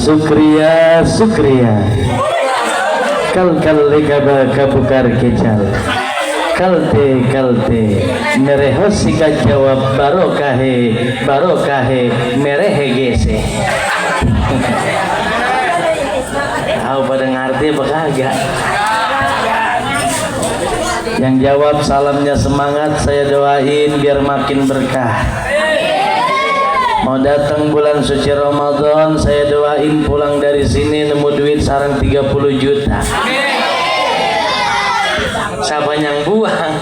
Sukriya sukriya kal legaba kabukar kecal kalte merehosika jawab barokahe merehe gese. Tahu pada ngerti apa kagak? Yang jawab salamnya semangat, saya doain biar makin berkah. Mau datang bulan suci Ramadan, saya doain pulang dari sini nemu duit sarang 30 juta. Siapa yang buang?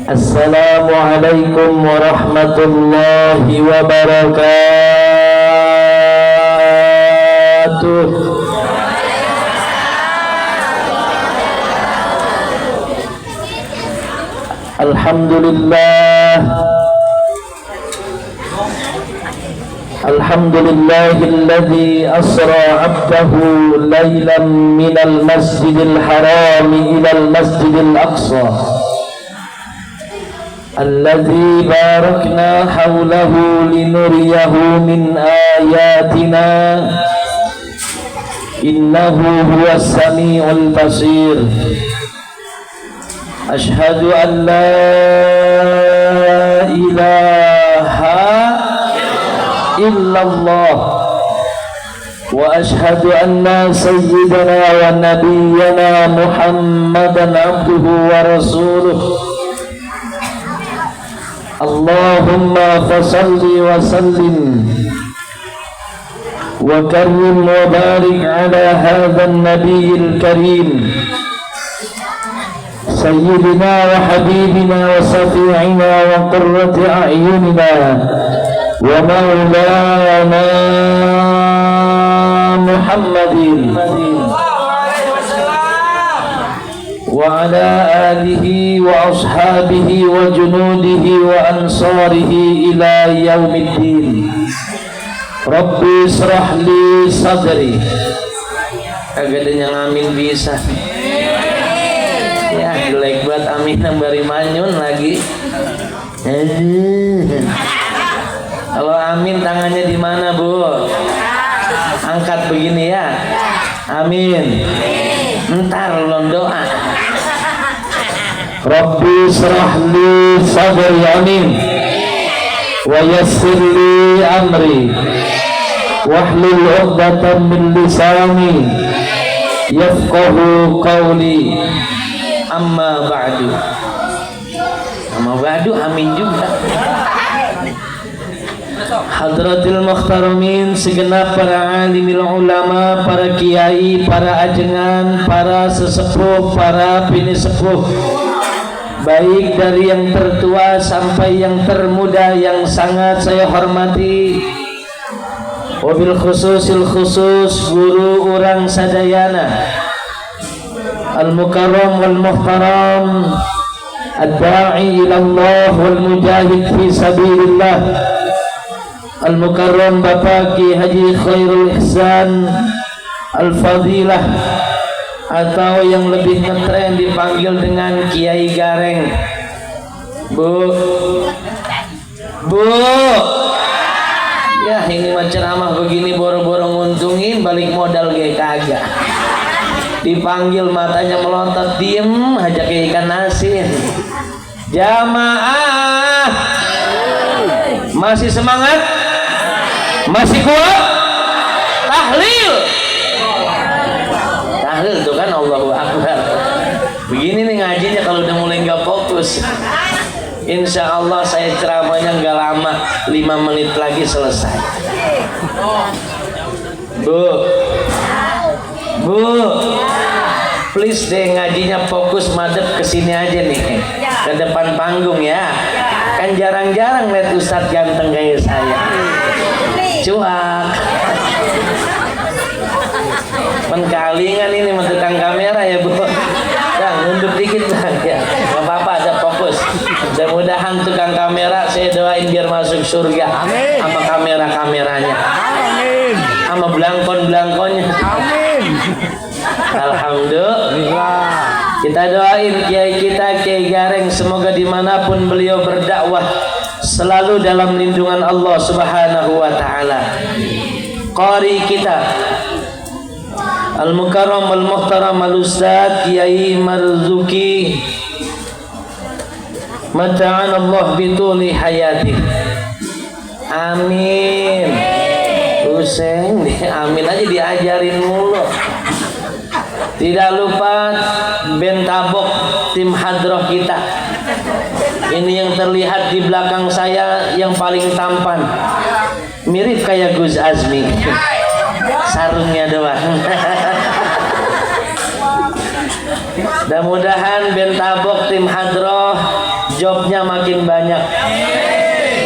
Assalamualaikum warahmatullahi wabarakatuh. Alhamdulillah. Alhamdulillahilladzi asra 'abdahu lailan minal masjidil haram ilal masjidil aqsa alladzi barakna hawlahu linuriyahu min ayatina innahu huwas sami'ul basir. Ashhadu an la ilaha illallah wa ashhadu anna sayyidana wa nabiyyana Muhammadan abduhu wa rasuluh. Allahumma fasalli wa sallim wa karrim wa barik ala hadha an-nabiyil karim sayyidina wa habibina wa safi'ina wa qurrati a'yunina wa maulana Muhammadin wa ala alihi wa ashabihi wa junudihi wa ansarihi ila yaumiddin. Rabbi israh li sadri. Kagak ada yang amin bisa. Ya jelek banget amin nambari manyun lagi. Kalau amin tangannya di mana, Bu? Angkat begini ya. Amin. Ntar lo doa. Rabbi shrah li sadri, amin. Wa yassir li amri. Wahlul 'uqdatam min lisani yafqahu qawli. Amma ba'du. Amin juga. Hadratil muhtaramin, segenap para alimil ulama, para kiai, para ajengan, para sesepuh, para bini sepuh, baik dari yang tertua sampai yang termuda yang sangat saya hormati. Wabil khususil khusus guru orang sadayana al-mukarram wal muhtaram ad-da'i ila Allah wal mujahid fi sabilillah al-mukarram Bapak Ki Haji Khairul Ihsan Al-Fadilah, atau yang lebih ngetren dipanggil dengan Kiai Gareng. Bu ya ini mah ceramah begini boro-boro nguntungin, balik modal kayak kagak. Dipanggil matanya melontot, diem aja kayak ikan asin. Jamaah masih semangat? Masih kuat? Tahlil tuh kan, Allahu Akbar. Begini nih ngajinya kalau udah mulai nggak fokus. Insya Allah saya ceramahnya nggak lama, 5 menit lagi selesai. Bu, please deh ngajinya fokus, madep kesini aja nih, ke depan panggung ya. Kan jarang-jarang lihat Ustadz ganteng kayak saya. Cuak. Penkalingan ini tukang kamera ya, Bu. Nah, nunduk dikit lah ya. Gak apa-apa, ada fokus. Mudah-mudahan tukang kamera saya doain biar masuk surga. Amin. Sama kamera-kameranya. Amin. Sama belangkon-belangkonnya. Amin. Alhamdulillah. Kita doain kiai kita, Kiai Gareng, semoga dimanapun beliau berdakwah selalu dalam lindungan Allah Subhanahu wa taala. Qari kita Al-Mukarram Al-Muhtaram Al-Ustaz Kiai Marzuki mata'an Allah bituli hayati. Amin. Useng, amin aja diajarin mulu. Tidak lupa band tabok tim hadroh kita. Ini yang terlihat di belakang saya yang paling tampan, mirip kayak Gus Azmi, sarungnya doang. Mudah-mudahan band tabok tim hadroh jobnya makin banyak,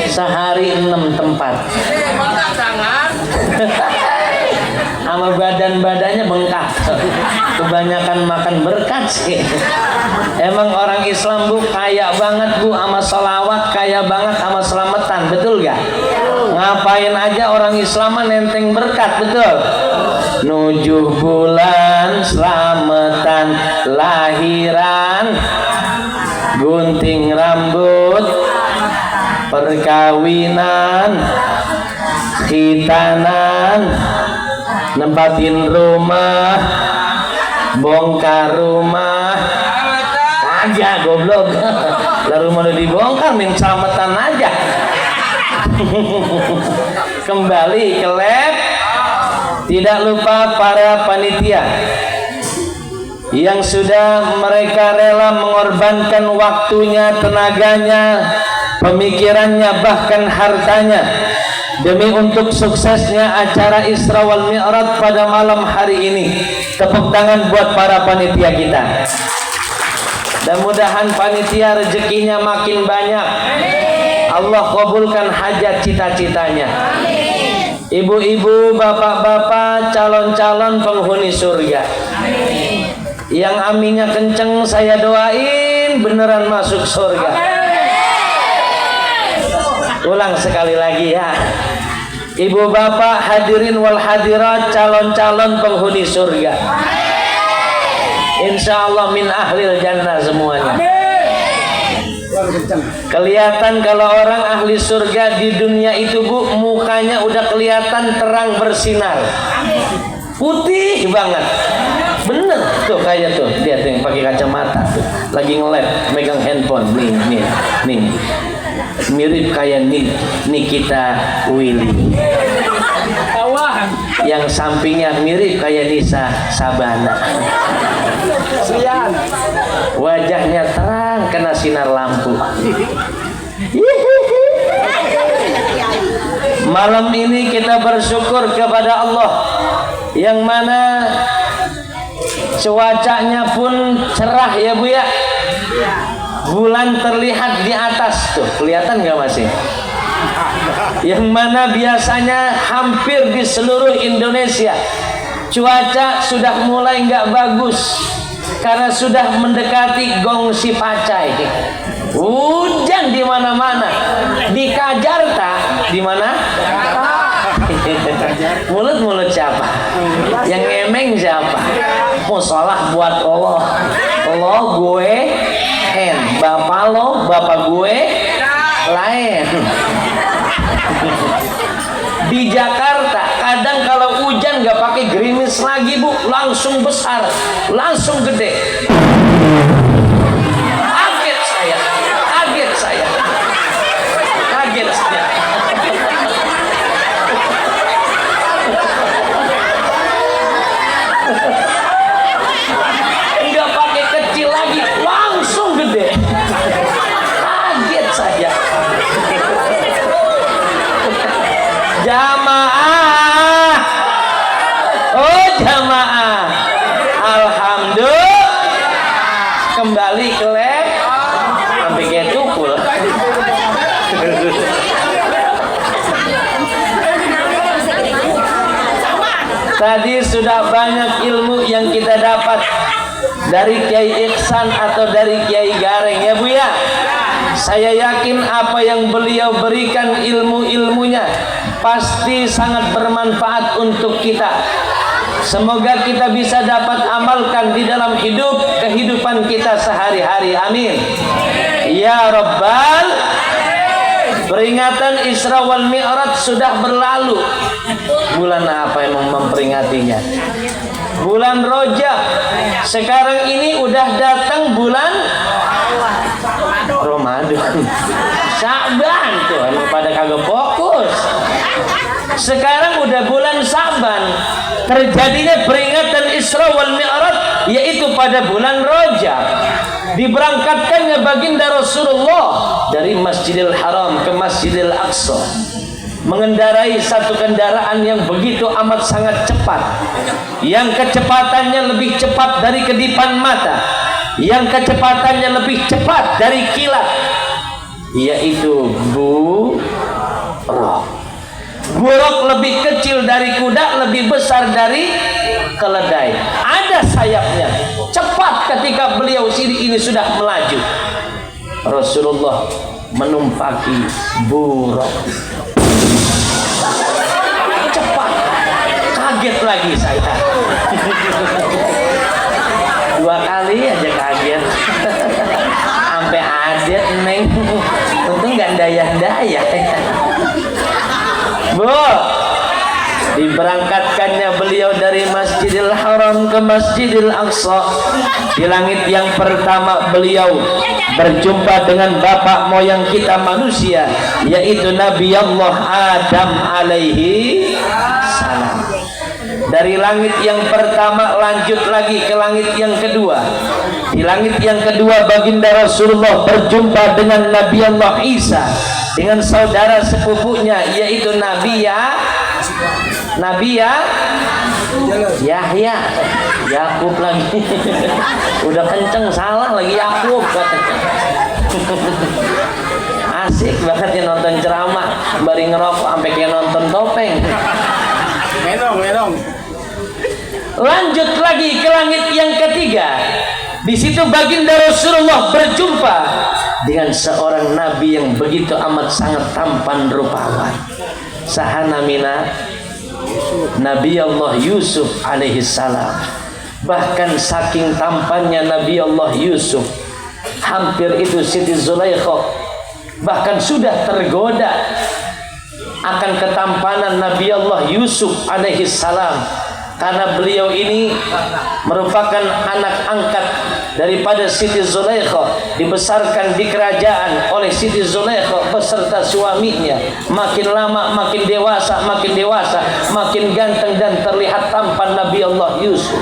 sehari 6 tempat. Sama badan-badannya bengkak, kebanyakan makan berkat sih. Emang orang Islam Bu kaya banget Bu sama sholawat, kaya banget sama selamatan, betul gak? Ngapain aja orang Islam nenteng berkat, betul? 7 bulan selamatan lahiran, gunting rambut, perkawinan, khitanan, nempatin rumah, bongkar rumah aja goblok. Lah rumah udah dibongkar, main selamatan aja. Kembali ke lab. Tidak lupa para panitia yang sudah mereka rela mengorbankan waktunya, tenaganya, pemikirannya, bahkan hartanya demi untuk suksesnya acara Isra wal Mi'raj pada malam hari ini. Tepuk tangan buat para panitia kita. Dan mudahan panitia rezekinya makin banyak. Allah kabulkan hajat cita-citanya. Ibu-ibu, bapak-bapak, calon-calon penghuni surga. Yang aminnya kenceng saya doain beneran masuk surga. Ulang sekali lagi ya. Ibu bapak hadirin wal hadirat, calon-calon penghuni surga. Insya Allah min ahlil jannah semuanya. Kelihatan kalau orang ahli surga di dunia itu Bu, mukanya udah kelihatan terang bersinar, putih banget. Bener tuh kayak tuh, lihat yang pakai kacamata tuh, lagi nge-lab megang handphone nih. Mirip kayak Nikita Willy. Yang sampingnya mirip kayak Nisa Sabana. Wajahnya terang kena sinar lampu. Malam ini kita bersyukur kepada Allah yang mana cuacanya pun cerah ya Bu ya. Bulan terlihat di atas tuh, kelihatan nggak masih? Yang mana biasanya hampir di seluruh Indonesia cuaca sudah mulai nggak bagus karena sudah mendekati gongsi pacai. Hujan di mana-mana. Di Jakarta di mana? Mulut-mulut siapa? Yang ngemeng siapa? Musolah buat Allah. Allah gue en, bapak lo, bapak gue lain. Di Jakarta kadang kalau hujan nggak pakai gerimis lagi Bu, langsung besar, langsung gede. Kaget saya. Nggak pakai kecil lagi, langsung gede. Kaget saya. Jamaah, oh jamaah, alhamdulillah, kembali ke lab, sampai kayak tukul. Tadi sudah banyak ilmu yang kita dapat dari Kiai Ihsan atau dari Kiai Gareng ya Bu ya. Saya yakin apa yang beliau berikan ilmu-ilmunya pasti sangat bermanfaat untuk kita. Semoga kita bisa dapat amalkan di dalam kehidupan kita sehari-hari. Amin. Ya Rabbal. Peringatan Isra wal Mi'raj sudah berlalu. Bulan apa yang memperingatinya? Bulan Rajab. Sekarang ini udah datang bulan Ramadan. Sya'ban tuh, emang pada kagak fokus. Sekarang udah bulan Sya'ban. Terjadinya peringatan Isra wal Mi'raj yaitu pada bulan Rajab. Diberangkatkannya baginda Rasulullah dari Masjidil Haram ke Masjidil Aqsa, mengendarai satu kendaraan yang begitu amat sangat cepat, yang kecepatannya lebih cepat dari kedipan mata, yang kecepatannya lebih cepat dari kilat, yaitu buraq. Buraq lebih kecil dari kuda, lebih besar dari keledai. Ada sayapnya. Cepat ketika beliau ini sudah melaju. Rasulullah menumpaki buraq. Cepat. Kaget lagi saya. 2 kali aja kaget. Sampai adet neng. Untung nggak dayah-dayah. Bu, diberangkatkannya beliau dari Masjidil Haram ke Masjidil Aqsa. Di langit yang pertama beliau berjumpa dengan bapak moyang kita manusia, yaitu Nabi Allah Adam alaihi salam. Dari langit yang pertama lanjut lagi ke langit yang kedua. Di langit yang kedua baginda Rasulullah berjumpa dengan Nabi Allah Isa, dengan saudara sepupunya yaitu Nabi Yahya. Yakub lagi. Udah kenceng salah lagi Yakub katanya. Asik banget ya nonton ceramah, bari ngerokok sampai kayak nonton topeng. Menong. Lanjut lagi ke langit yang ketiga. Di situ baginda Rasulullah berjumpa dengan seorang nabi yang begitu amat sangat tampan rupawan. Sahana mina Nabi Allah Yusuf alaihi salam. Bahkan saking tampannya Nabi Allah Yusuf, hampir itu Siti Zulaikha bahkan sudah tergoda akan ketampanan Nabi Allah Yusuf alaihi salam, karena beliau ini merupakan anak angkat daripada Siti Zulaikha, dibesarkan di kerajaan oleh Siti Zulaikha beserta suaminya. Makin lama makin dewasa, makin ganteng dan terlihat tampan Nabi Allah Yusuf.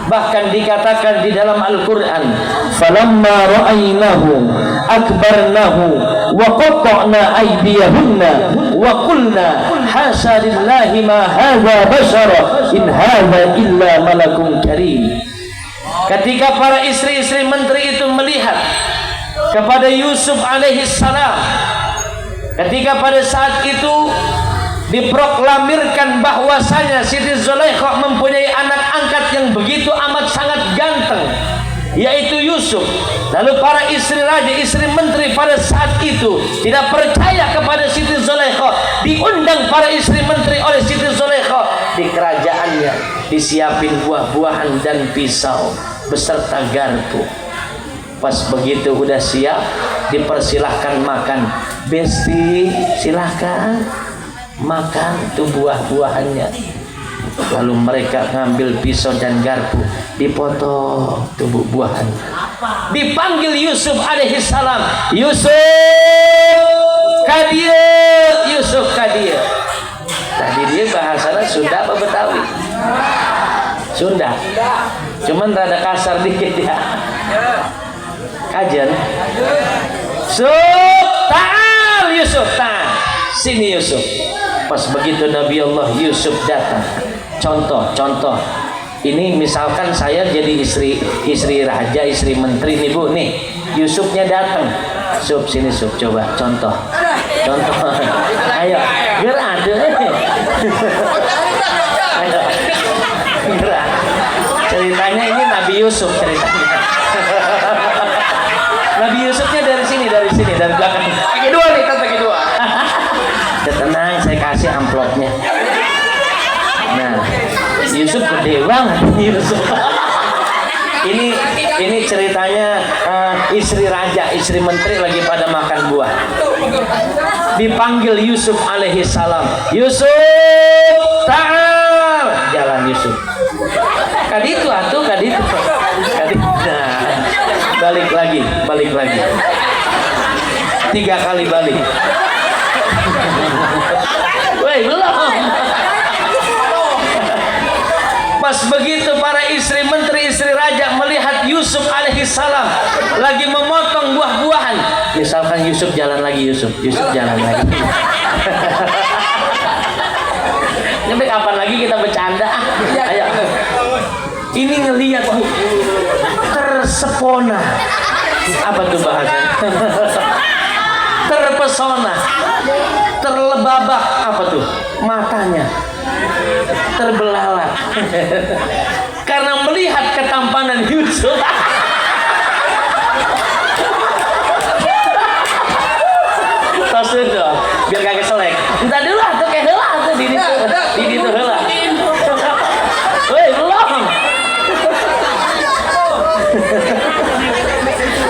Bahkan dikatakan di dalam Al-Quran, falamma ra'aynahu akbarnahu wa qatta'na aydiyahunna wa qulna hasya lillahi ma hadza bashara in hadza illa malakun karim. Ketika para istri-istri menteri itu melihat kepada Yusuf alaihi salam, ketika pada saat itu diproklamirkan bahwasanya Siti Zulaikha mempunyai anak angkat yang begitu amat sangat ganteng, yaitu Yusuf. Lalu para istri raja, istri menteri pada saat itu tidak percaya kepada Siti Zulaikha. Diundang para istri menteri oleh Siti Zulaikha di kerajaannya, disiapin buah-buahan dan pisau beserta garpu. Pas begitu udah siap, dipersilahkan makan. Besti, silahkan makan itu buah-buahannya. Lalu mereka ngambil pisau dan garpu, dipotong tubuh buahan. Dipanggil Yusuf alaihi salam, Yusuf kadia, Yusuf kadia. Tadi dia bahasanya Sunda apa Betawi? Sunda. Cuman rada kasar dikit ya. Kajian. Ta'al Yusuf, ta'al. Sini Yusuf. Pas begitu Nabi Allah Yusuf datang, contoh ini misalkan saya jadi istri raja, istri menteri nih Bu, nih Yusufnya datang, Sup sini Sup, coba contoh ayo gerak ayo gerak. Ceritanya ini Nabi Yusuf ceritanya. Nabi Yusufnya dari sini dari belakang, kaki dua nih, kaki dua. Tenang, saya kasih amplopnya. Nah, Yusuf gede banget Yusuf. Ini ceritanya istri raja, istri menteri lagi pada makan buah. Dipanggil Yusuf alaihi salam. Yusuf, ta'al. Jalan Yusuf. Kaditu atuh, kaditu. Nah, balik lagi. 3 kali balik. Woi, belum. Pas begitu para istri menteri, istri raja melihat Yusuf alaihissalam lagi memotong buah-buahan. Misalkan Yusuf jalan lagi, Yusuf jalan lagi. Sampai kapan lagi kita bercanda? Ayo. Ini ngelihat tersepona. Apa tuh bahasanya? Terpesona, terlebabak. Apa tuh? Matanya terbelalak karena melihat ketampanan Yusuf. Tos dong, biar kagak selek. Entar dulu atuh kayak heula atuh di ditu heula. Woi, belum.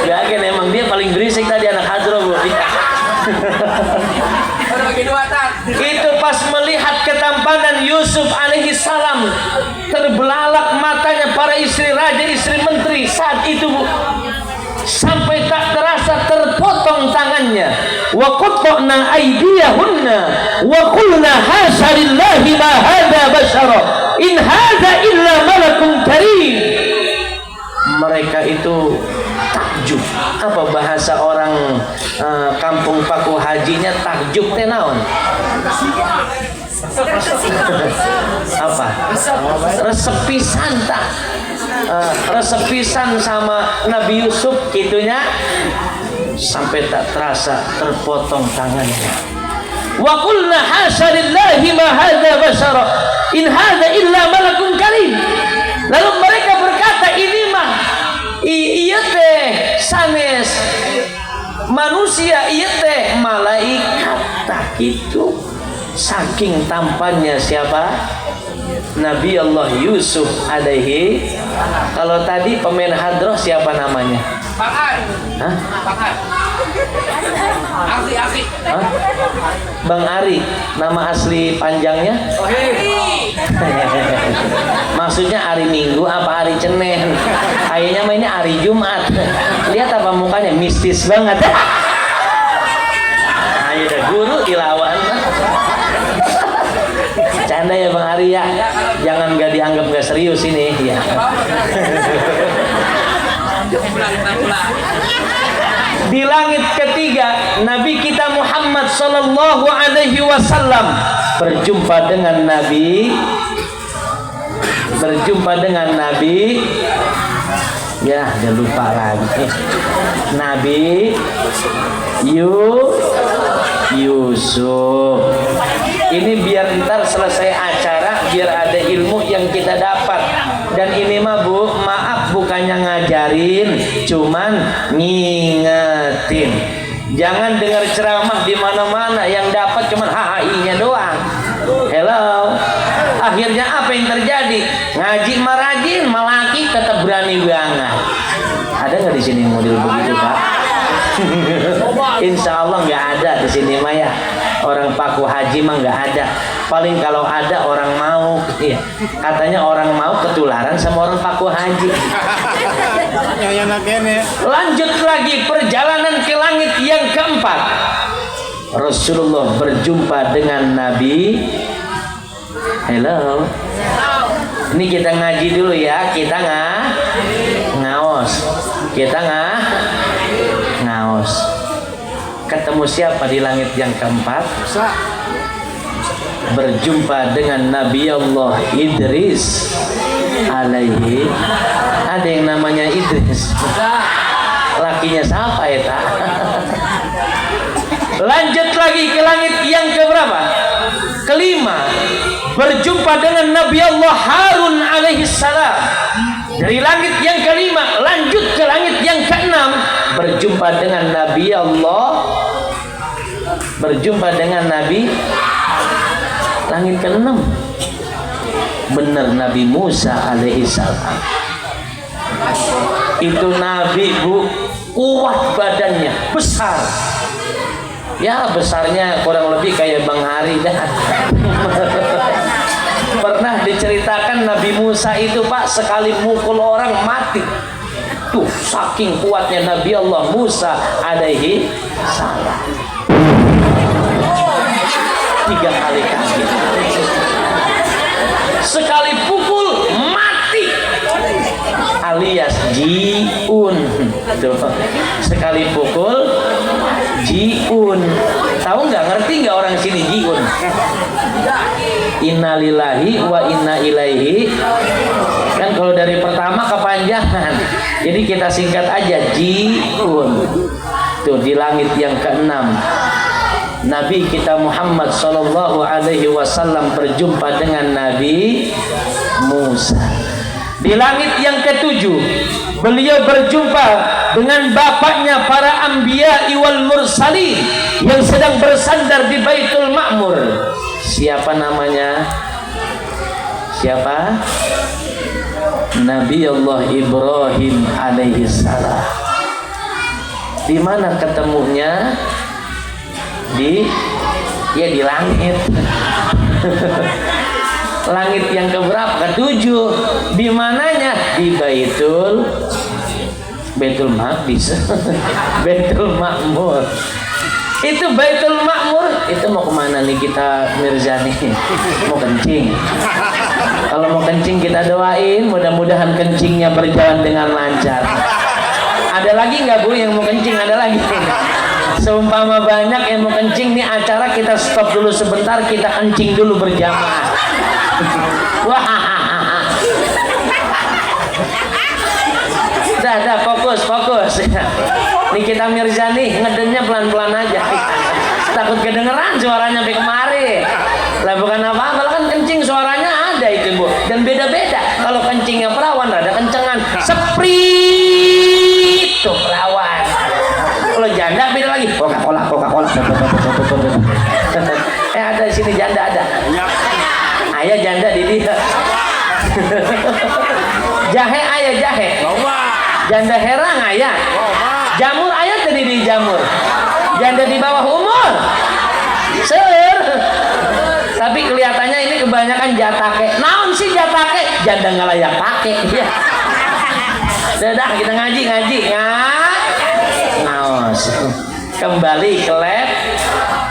Ya kan emang dia paling berisik tadi anak hadro, Bu. Itu pas melihat ketampanan Yusuf alaihissalam, terbelalak matanya para istri raja, istri menteri saat itu, Bu. Sampai tak terasa terpotong tangannya. Wa qatta'na aydiyahunna wa qulna hasya lillahi ma hadza basyara in hadza illa malakun karim. Mereka itu takjub. Apa bahasa orang kampung Paku Hajinya takjub teh naon? Apa? Resepisan tak? Resepisan sama Nabi Yusuf gitunya sampai tak terasa terpotong tangannya. Wa qulna hasya lillahi ma hadza basyara in hadza illa malakun karim. Lalu mereka berkata, ini mah ieu teh sanes manusia, ieu teh malaikat. Tak itu saking tampannya siapa? Nabi Allah Yusuf alaihi. Kalau tadi pemain hadroh siapa namanya? Bang Ari. Hah? Bang Ari. Ari. Hah? Bang Ari. Nama asli panjangnya? Oh, maksudnya hari Minggu apa hari Senin? Kayaknya mainnya hari Jumat. Lihat apa mukanya, mistis banget. Ayo dah guru dilawan. Canda ya Bang Ari ya. Jangan gak dianggap gak serius ini ya. Di langit ketiga, Nabi kita Muhammad sallallahu alaihi wasallam berjumpa dengan Nabi ya, udah lupa lagi. Nabi Yusuf. Ini biar ntar selesai acara, biar ada ilmu yang kita dapat. Dan ini mah Bu, maaf bukannya ngajarin, cuman ngingetin. Jangan dengar ceramah di mana-mana yang dapat cuman HI-nya doang. Hello. Akhirnya apa yang terjadi? Ngaji marajin, malaki tetap berani banget. Ada nggak di sini model begitu, Pak? Insya Allah nggak ada di sini mah ya. Orang Paku Haji mah nggak ada. Paling kalau ada orang mau, iya. Katanya orang mau ketularan sama orang Paku Haji. Lanjut lagi perjalanan ke langit yang keempat. Rasulullah berjumpa dengan Nabi. Hello. Ini kita ngaji dulu ya. Kita ngaos. Ngaos. Ketemu siapa di langit yang keempat? Berjumpa dengan Nabi Allah Idris alaihi. Ada yang namanya Idris. Lakinya siapa ya? Lanjut lagi ke langit yang keberapa? Kelima. Berjumpa dengan Nabi Allah Harun alaihi salam. Dari langit yang kelima lanjut ke langit yang keenam, berjumpa dengan Nabi langit keenam. Benar Nabi Musa alaihissalam. Itu Nabi Bu, kuat badannya, besar. Ya besarnya kurang lebih kayak Bang Hari dah. Pernah diceritakan Nabi Musa itu Pak sekali mukul orang mati. Tuh saking kuatnya Nabi Allah Musa alaihi salam. 3 kali kaki. Sekali pukul mati alias jiun. Tuh. Sekali pukul jiun. Tahu nggak, ngerti nggak orang sini jiun? Innalillahi wa inna ilaihi. Kan kalau dari pertama kepanjangan, jadi kita singkat aja jiun. Tuh di langit yang ke-6 Nabi kita Muhammad sallallahu alaihi wasallam berjumpa dengan Nabi Musa. Di langit yang ke-7 beliau berjumpa dengan bapaknya para anbiya wal mursalin yang sedang bersandar di Baitul Ma'mur. Siapa namanya? Siapa? Nabi Allah Ibrahim alaihi salam. Di mana ketemunya? Di langit. Langit yang keberapa? Ke-7. Di mananya? Di Baitul Maqdis. Baitul Ma'mur. Itu Baitul Ma'mur. Itu mau kemana nih kita Mirzani? Mau kencing. Kalau mau kencing kita doain mudah-mudahan kencingnya berjalan dengan lancar. Ada lagi nggak Bu yang mau kencing? Ada lagi. Seumpama banyak yang mau kencing nih acara kita stop dulu sebentar, kita kencing dulu berjamaah. Wah. Dah fokus. Nih kita Mirzani ngedennya pelan-pelan aja. Takut kedengeran suaranya sampai kemari. Lah bukan apa-apa, kan kencing suaranya ada itu Bu. Dan beda-beda. Kalau kencingnya perawan rada kencengan. Seprit tuh perawan. Kalau janda beda lagi. Coca-Cola. Ada di sini janda ada. Ayah janda di dia. Jahe ayah jahe. Janda herang ayah. Jamur ayah tadi di jamur. Janda di bawah umur. Seur. Tapi kelihatannya ini kebanyakan jatake. Naon sih jatake? Janda nggak layak pakai. Ya. Dah kita ngaji. Naos. Kembali ke lab.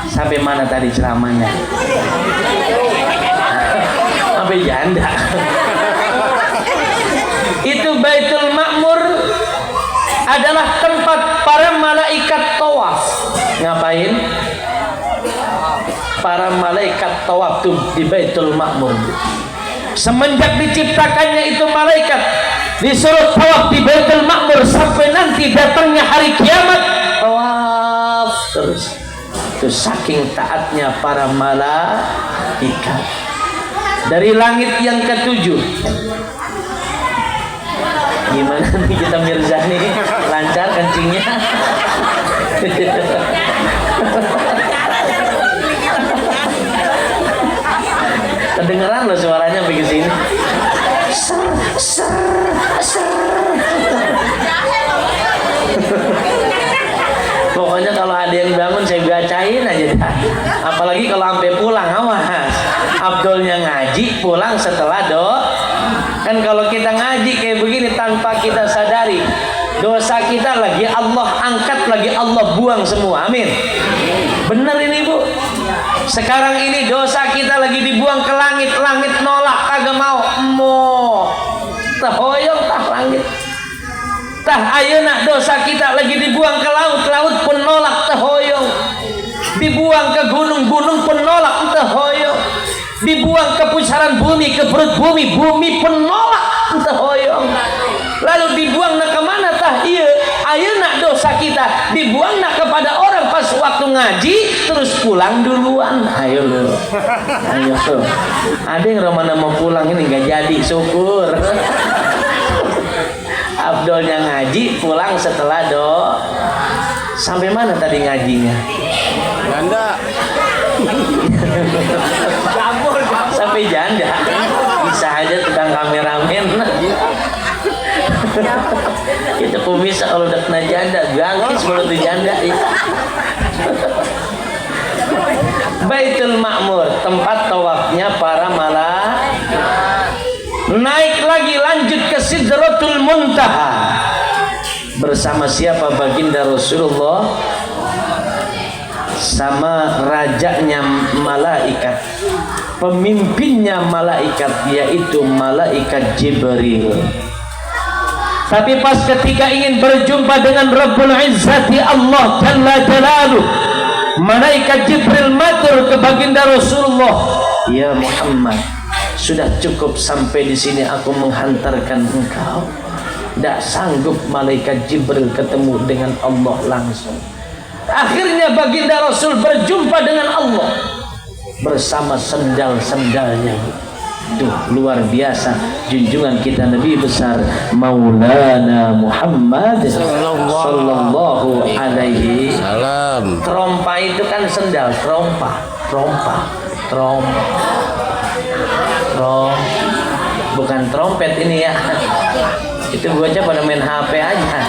Sampai mana tadi ceramahnya? Sampai janda. Itu Baitul Ma'mur adalah tempat para malaikat tawaf. Ngapain? Para malaikat tawaf tuh di Baitul Ma'mur. Semenjak diciptakannya itu malaikat disuruh tawaf di Baitul Ma'mur sampai nanti datangnya hari kiamat tawaf terus. Itu saking taatnya para malaikat. Dari langit yang ke-7. Gimana nih kita Mirzani? Lancar kencingnya? Kedengeran loh suaranya sampai sini. Pokoknya kalau ada yang bangun saya bacain aja dah. Apalagi kalau sampai pulang, awas. Abdulnya ngaji pulang setelah kan kalau kita ngaji kayak begini tanpa kita sadari, dosa kita lagi Allah angkat, lagi Allah buang semua. Amin. Bener ini Bu. Sekarang ini dosa kita lagi dibuang ke langit, langit nolak, kagak mau. Tahoyong tah langit. Tah ayeuna dosa kita lagi dibuang ke laut, laut pun nolak tahoyong. Dibuang ke gunung, gunung pun nolak tahoyong. Dibuang ke pusaran bumi, ke perut bumi, bumi pun nolak tahoyong. Lalu dibuang nak kemana tah? Iya, ayeuna dosa kita dibuang nak kepada orang pas waktu ngaji terus pulang duluan. Ayo lo, ayo lo. Ada yang romana mau pulang ini nggak jadi, syukur. Abdulnya ngaji pulang setelah sampai mana tadi ngajinya? Janda. Sampai janda. Bisa aja tukang kameramen. Itu kumis kalau udah kena janda, gangkis mulut janda. Baitul Ma'mur, tempat tawafnya para malaikat. Naik lagi lanjut ke Sidratul Muntaha. Bersama siapa? Baginda Rasulullah sama rajanya malaikat, pemimpinnya malaikat, yaitu malaikat Jibril. Tapi pas ketika ingin berjumpa dengan Rabbul Izzati Allah Jalla Jalaluh, malaikat Jibril matur ke baginda Rasulullah, "Ya Muhammad, sudah cukup sampai di sini aku menghantarkan engkau." Tidak sanggup malaikat Jibril ketemu dengan Allah langsung. Akhirnya baginda Rasul berjumpa dengan Allah bersama sendal-sendalnya. Tuh, luar biasa junjungan kita Nabi besar Maulana Muhammad sallallahu alaihi wasallam. Trompa itu kan sendal, trompa. Bukan trompet ini ya. Itu bocah pada main HP aja.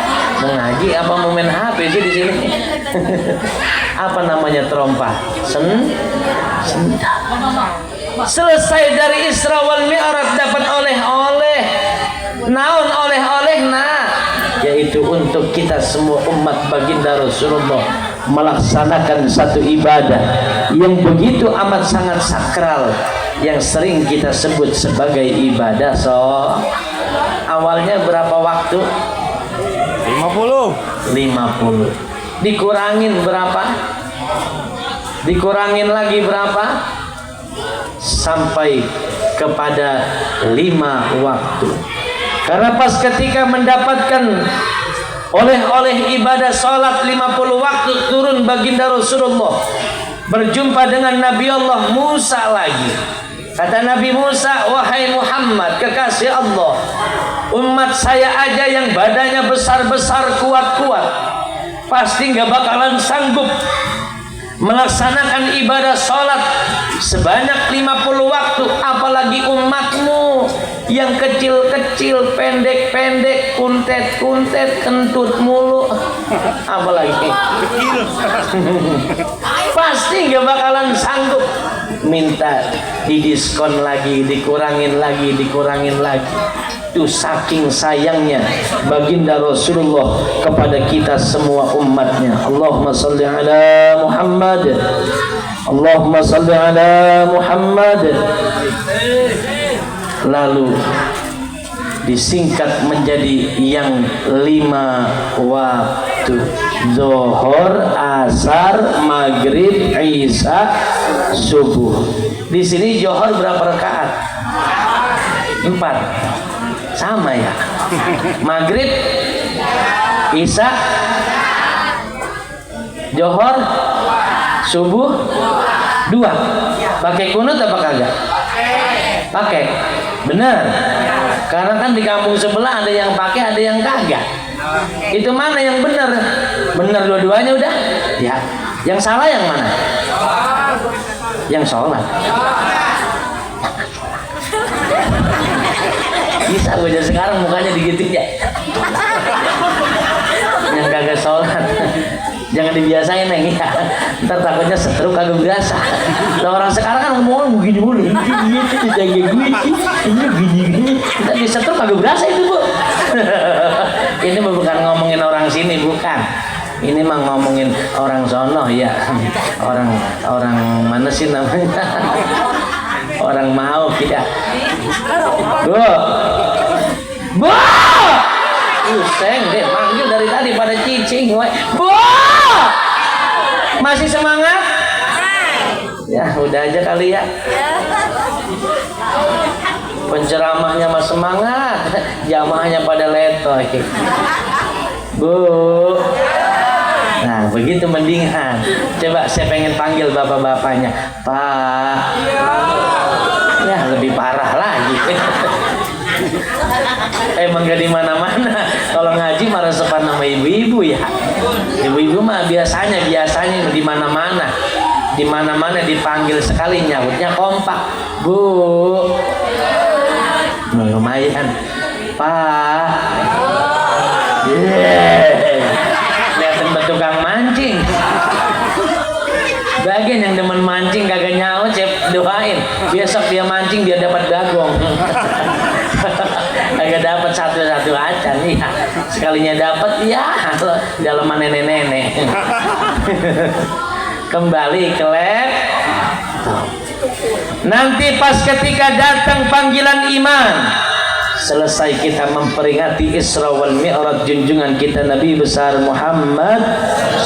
Mau ngaji apa mau main HP sih di sini? Apa namanya trompa? Sendal. Selesai dari Isra wal Mi'raj dapat oleh-oleh. Naon oleh-oleh yaitu untuk kita semua umat baginda Rasulullah melaksanakan satu ibadah yang begitu amat sangat sakral, yang sering kita sebut sebagai ibadah awalnya berapa waktu? 50. Dikurangin berapa? Dikurangin lagi berapa? Sampai kepada 5 waktu. Karena pas ketika mendapatkan oleh-oleh ibadah salat 50 waktu, turun baginda Rasulullah berjumpa dengan Nabi Allah Musa lagi. Kata Nabi Musa, "Wahai Muhammad, kekasih Allah, umat saya aja yang badannya besar-besar, kuat-kuat, pasti gak bakalan sanggup melaksanakan ibadah sholat sebanyak 50 waktu, apalagi umatmu yang kecil-kecil, pendek-pendek, kuntet-kuntet, kentut mulu, apalagi pasti gak bakalan sanggup." Minta didiskon lagi, dikurangin lagi. Itu saking sayangnya baginda Rasulullah kepada kita semua umatnya. Allahumma salli ala Muhammad, Allahumma salli ala Muhammad. Lalu disingkat menjadi yang 5 waktu: Zuhur, Asar, Maghrib, Isya, Subuh. Di sini Zuhur berapa rakaat? 4. Sama ya. Maghrib, Isya, Zuhur, Subuh 2. Pakai kunut apa kagak? Pakai. Benar. Karena kan di kampung sebelah ada yang pakai, ada yang kagak. Itu mana yang benar? Benar dua-duanya udah? Ya. Yang salah yang mana? Yang sholat. Bisa gue sekarang mukanya digituin ya. Yang kagak sholat jangan dibiasain Neng ya. Ntar takutnya stroke kagak berasa. Nah, orang sekarang kan ngomong begini mulu. Ini gini. Ntar di stroke kagak berasa itu, Bu. Ini bukan ngomongin orang sini, bukan. Ini mah ngomongin orang sono ya. Orang mana sih namanya? Orang mau tidak. Bu. Useng deh, manggil dari tadi pada cicing. Bu. Masih semangat? Ya, udah aja kali ya. Penceramahnya mah semangat, jamaahnya pada letoy. Bu. Nah, begitu mendingan. Coba saya pengen panggil bapak-bapaknya. Pak. Ya, lebih parah lagi. Emang gak di mana-mana. Kalau ngaji marah sepan nama ibu-ibu ya. Ibu-ibu mah biasanya di mana-mana. Di mana-mana dipanggil sekali nyautnya kompak. Bu. Lumayan. Pak. Lihatin tukang mancing. Bagian yang demen mancing satu-satu aja nih ya. Sekalinya dapat ya dalam nenek-nenek. Kembali ke laptop. Nanti pas ketika datang panggilan iman, selesai kita memperingati Isra wal Mi'raj junjungan kita Nabi besar Muhammad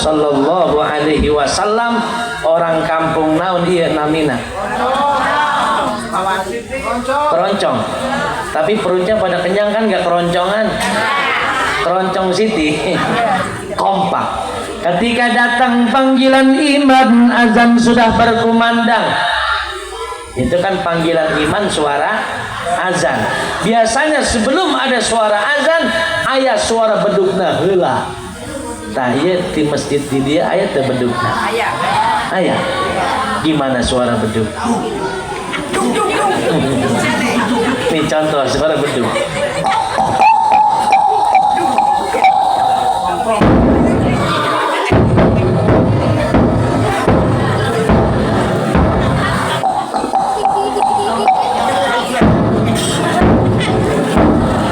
sallallahu alaihi wasallam. Orang kampung naon ieu namina? Keroncong. Tapi perutnya pada kenyang kan, gak keroncongan? Keroncong Siti. Kompak. Ketika datang panggilan iman, azan sudah berkumandang. Itu kan panggilan iman, suara azan. Biasanya sebelum ada suara azan, aya suara bedugna heula. Tah ieu di masjid di dia aya teh bedugna. Aya. Gimana suara bedug? Ini contoh suara bedug.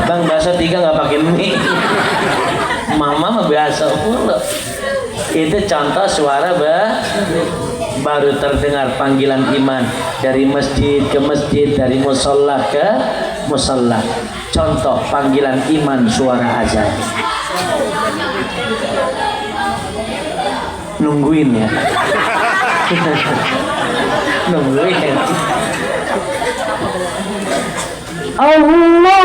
Bang, bahasa 3 nggak pakai mie. Mama mah biasa pula. Itu contoh suara baru terdengar panggilan iman dari masjid ke masjid, dari musola ke musola. Contoh panggilan iman suara azan. Nungguin ya. Nungguin. Allah.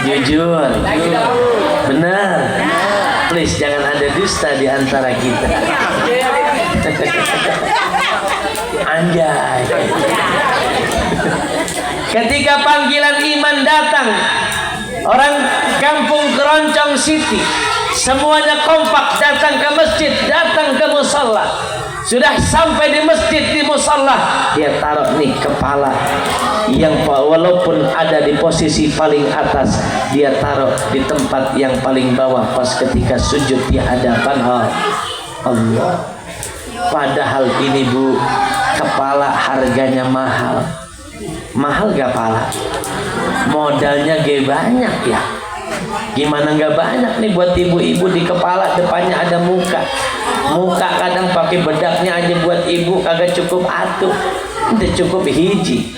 Jujur, benar. Please jangan ada dusta di antara kita. Anjay. Ketika panggilan iman datang, orang kampung Keroncong City semuanya kompak datang ke masjid, datang ke musalla. Sudah sampai di masjid, di musalla, dia taruh nih kepala yang walaupun ada di posisi paling atas, dia taruh di tempat yang paling bawah pas ketika sujud di hadapan Allah. Padahal ini Bu, kepala harganya mahal. Mahal gak pala? Modalnya gak banyak ya. Gimana gak banyak nih buat ibu-ibu, di kepala depannya ada muka. Muka kadang pakai bedaknya aja buat ibu kagak cukup atuh. Udah cukup hiji.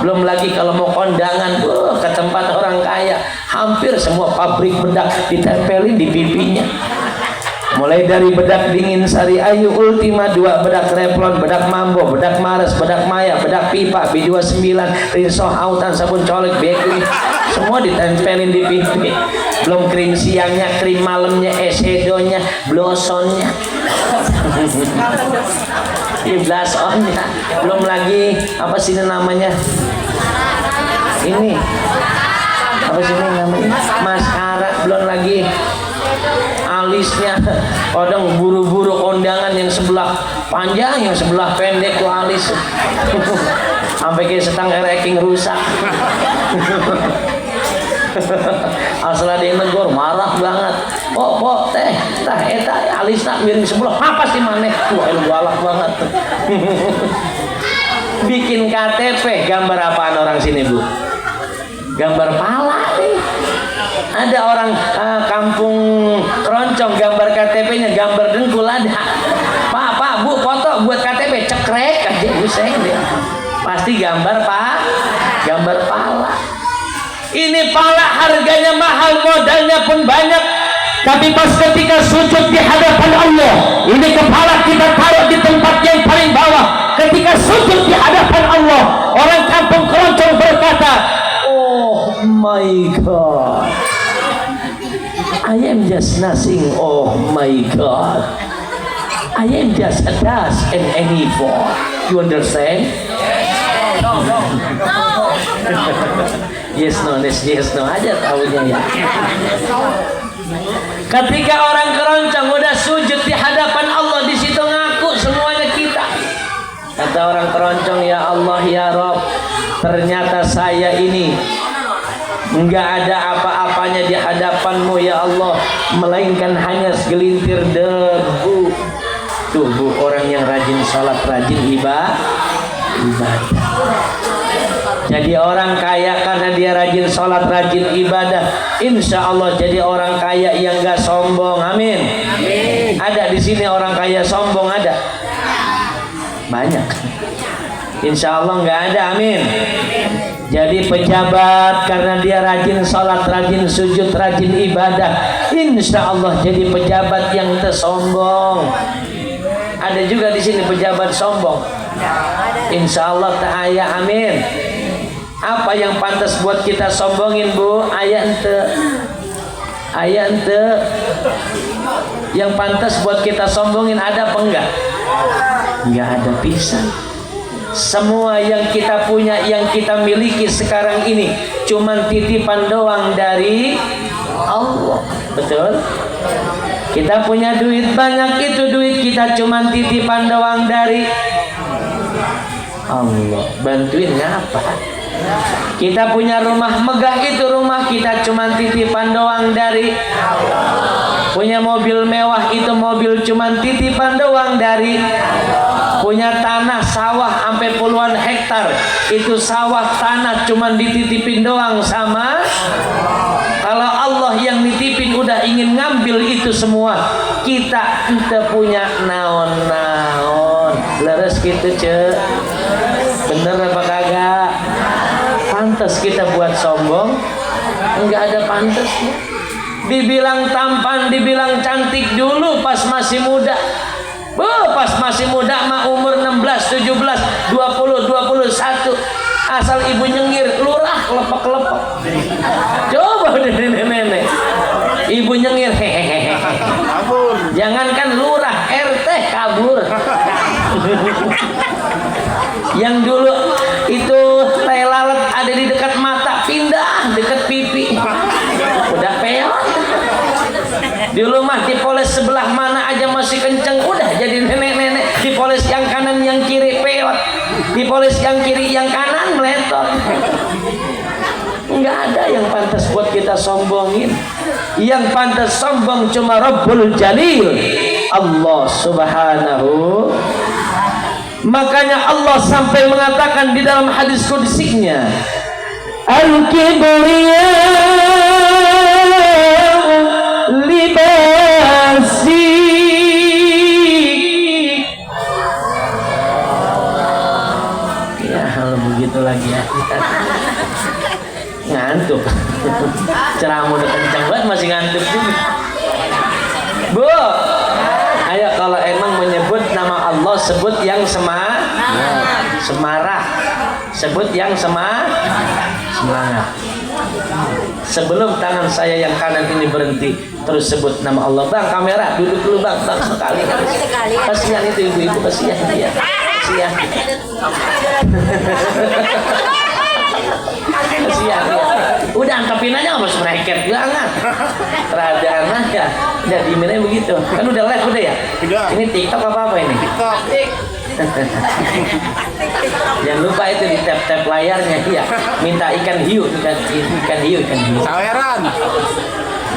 Belum lagi kalau mau kondangan ke tempat orang kaya, hampir semua pabrik bedak ditempelin di pipinya. Mulai dari bedak dingin Sari Ayu Ultima 2, bedak Revlon, bedak Mambo, bedak Mares, bedak Maya, bedak Pipa, B29, Rinso, Autan, sabun colek, Becky, semua ditempelin di pipi. Belum krim siangnya, krim malamnya, eyeshadow-nya, blosonnya, blush on-nya. Belum lagi apa sih namanya? Ini apa sih namanya? Maskara. Belum lagi alisnya. Kadang buru-buru kondangan yang sebelah panjang, yang sebelah pendek tuh alis. Sampai kayak setengah ranking rusak. Asal ada yang negor marah banget. Pok teh alis tak miring sebelah apa sih maneh? Wah lu galak banget. Bikin KTP gambar apaan orang sini Bu? Gambar pala nih. Ada orang kampung Keroncong gambar KTP-nya gambar dengkul ada. Pak Bu foto buat KTP cekrek aja buseng dia. Pasti gambar gambar pala. Ini pala harganya mahal, modalnya pun banyak. Tapi pas ketika sujud di hadapan Allah, ini kepala kita taruh di tempat yang paling bawah. Ketika sujud di hadapan Allah, orang kampung Keroncong berkata, "Oh my God, I am just nothing. Oh my God, I am just a dust and any ball." You understand? No. Yes no aja tahunya ya. Ketika orang Keroncong udah sujud di hadapan Allah, di situ ngaku semuanya Kata orang keroncong, ya Allah ya Rob, ternyata saya ini enggak ada apa-apanya di hadapanmu ya Allah, melainkan hanya segelintir debu. Tuh bu, orang yang rajin sholat, rajin ibadah. Jadi orang kaya karena dia rajin sholat, rajin ibadah. Insya Allah jadi orang kaya yang gak sombong. Amin. Amin. Ada di sini orang kaya sombong, ada? Banyak. Insya Allah nggak ada. Amin. Jadi pejabat karena dia rajin sholat, rajin sujud, rajin ibadah, insya Allah jadi pejabat yang tersombong. Ada juga di sini pejabat sombong. Insya Allah ta'ala. Amin. Apa yang pantas buat kita sombongin bu? Ayat ente yang pantas buat kita sombongin ada apa enggak? Enggak ada pisan. Semua yang kita punya, yang kita miliki sekarang ini cuman titipan doang dari Allah. Betul? Kita punya duit banyak, itu duit kita cuman titipan doang dari Allah. Bantuin ngapa? Kita punya rumah megah, itu rumah kita cuman titipan doang dari Allah. Punya mobil mewah, itu mobil cuman titipan doang dari Allah. Punya tanah sawah sampai puluhan hektar, itu sawah tanah cuman dititipin doang sama Allah. Kalau Allah yang nitipin udah ingin ngambil itu semua, kita ente punya naon-naon. Leres gitu ce. Bener apa kagak? Pantas kita buat sombong? Enggak ada pantasnya. Dibilang tampan, dibilang cantik dulu pas masih muda. Pas masih muda mah umur 16, 17, 20, 21, asal ibu nyengir, lurah lepek-lepek. Coba dari nenek, ibu nyengir, hehehe. Jangankan lurah, RT kabur. Yang dulu itu tai lalat ada di dekat mata, pindah dekat pipi, udah peot. Dulu mah dipoles sebelah mana aja masih kenceng, udah jadi nenek-nenek. Dipoles yang kanan yang kiri peot, dipoles yang kiri yang kanan meletot. Enggak ada yang pantas buat kita sombongin. Yang pantas sombong cuma Rabbul Jalil, Allah Subhanahu. Makanya Allah sampai mengatakan di dalam hadis qudsinya, Al-Kibriya libasi. Ya kalau begitu lagi ya. Ngantuk. Ceramah udah kencang banget masih ngantuk juga. Bu, ayo kalau emang menyebut nama Allah sebut yang semarah. Sebut yang semangat. Sebelum tangan saya yang kanan ini berhenti, terus sebut nama Allah. Bang, kamera duduk dulu bang sekali. Kasihan itu ibu-ibu, kasihan dia. Kasihan dia. Udah angkapin aja, nggak harus meraket banget. Keradaan aja. Udah diminnya begitu. Kan udah live udah ya? Udah. Ini TikTok apa ini? TikTok. Jangan lupa itu di tap layarnya ya. Minta ikan hiu. Saweran.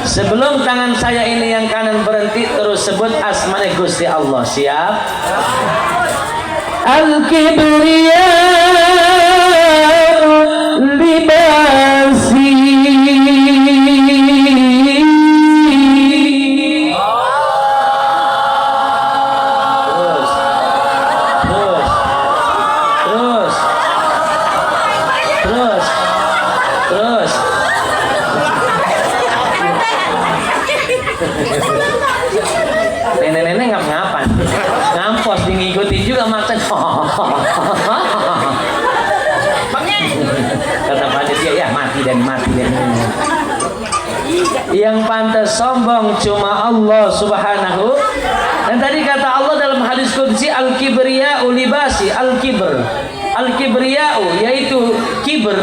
Sebelum tangan saya ini yang kanan berhenti, terus sebut asma Gusti Allah. Siap? Al-Kibriya libasi. Terus. Nenek-nenek ngap-ngapan, ngampos ngikutin juga makan. Kata panitia ya mati dan. Yang pantas sombong cuma Allah Subhanahu. Dan tadi kata Allah dalam hadis qudsi, Al-Kibriya'u libasi. Al-Kibriya'u yaitu kibr,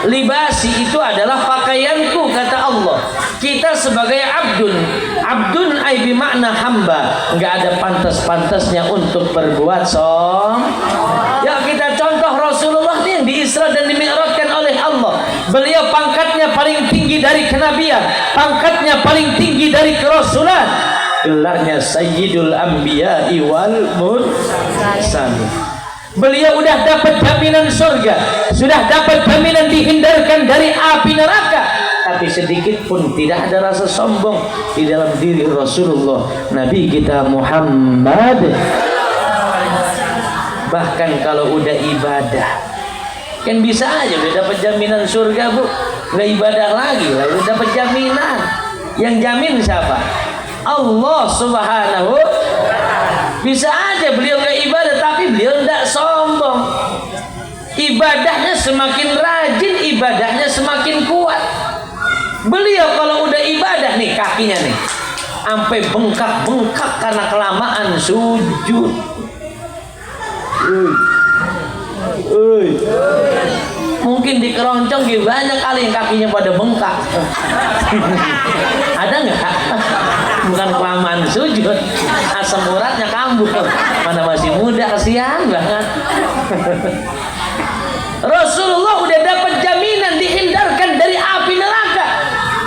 libasi itu adalah pakaianku, kata Allah. Kita sebagai abdun ai bermakna hamba, enggak ada pantas-pantasnya untuk berbuat sombong. dari kenabian, pangkatnya paling tinggi dari kerasulan, gelarnya Sayyidul Anbiya wal Mursalin. Beliau udah dapat jaminan surga, sudah dapat jaminan dihindarkan dari api neraka, tapi sedikit pun tidak ada rasa sombong di dalam diri Rasulullah Nabi kita Muhammad. Bahkan kalau udah ibadah kan bisa aja udah dapat jaminan surga, Bu, nggak ibadah lagi lah, udah dapat jaminan. Yang jamin siapa? Allah Subhanahu. Bisa aja beliau nggak ibadah, tapi beliau tidak sombong. Ibadahnya semakin rajin, ibadahnya semakin kuat. Beliau kalau udah ibadah nih, kakinya nih sampai bengkak-bengkak karena kelamaan sujud. Mungkin di keroncong banyak kali yang kakinya pada bengkak. Ada nggak? Bukan kelamaan sujud, asam uratnya kambuh. Mana masih muda, kasihan banget. Rasulullah udah dapat jaminan dihindarkan dari api neraka,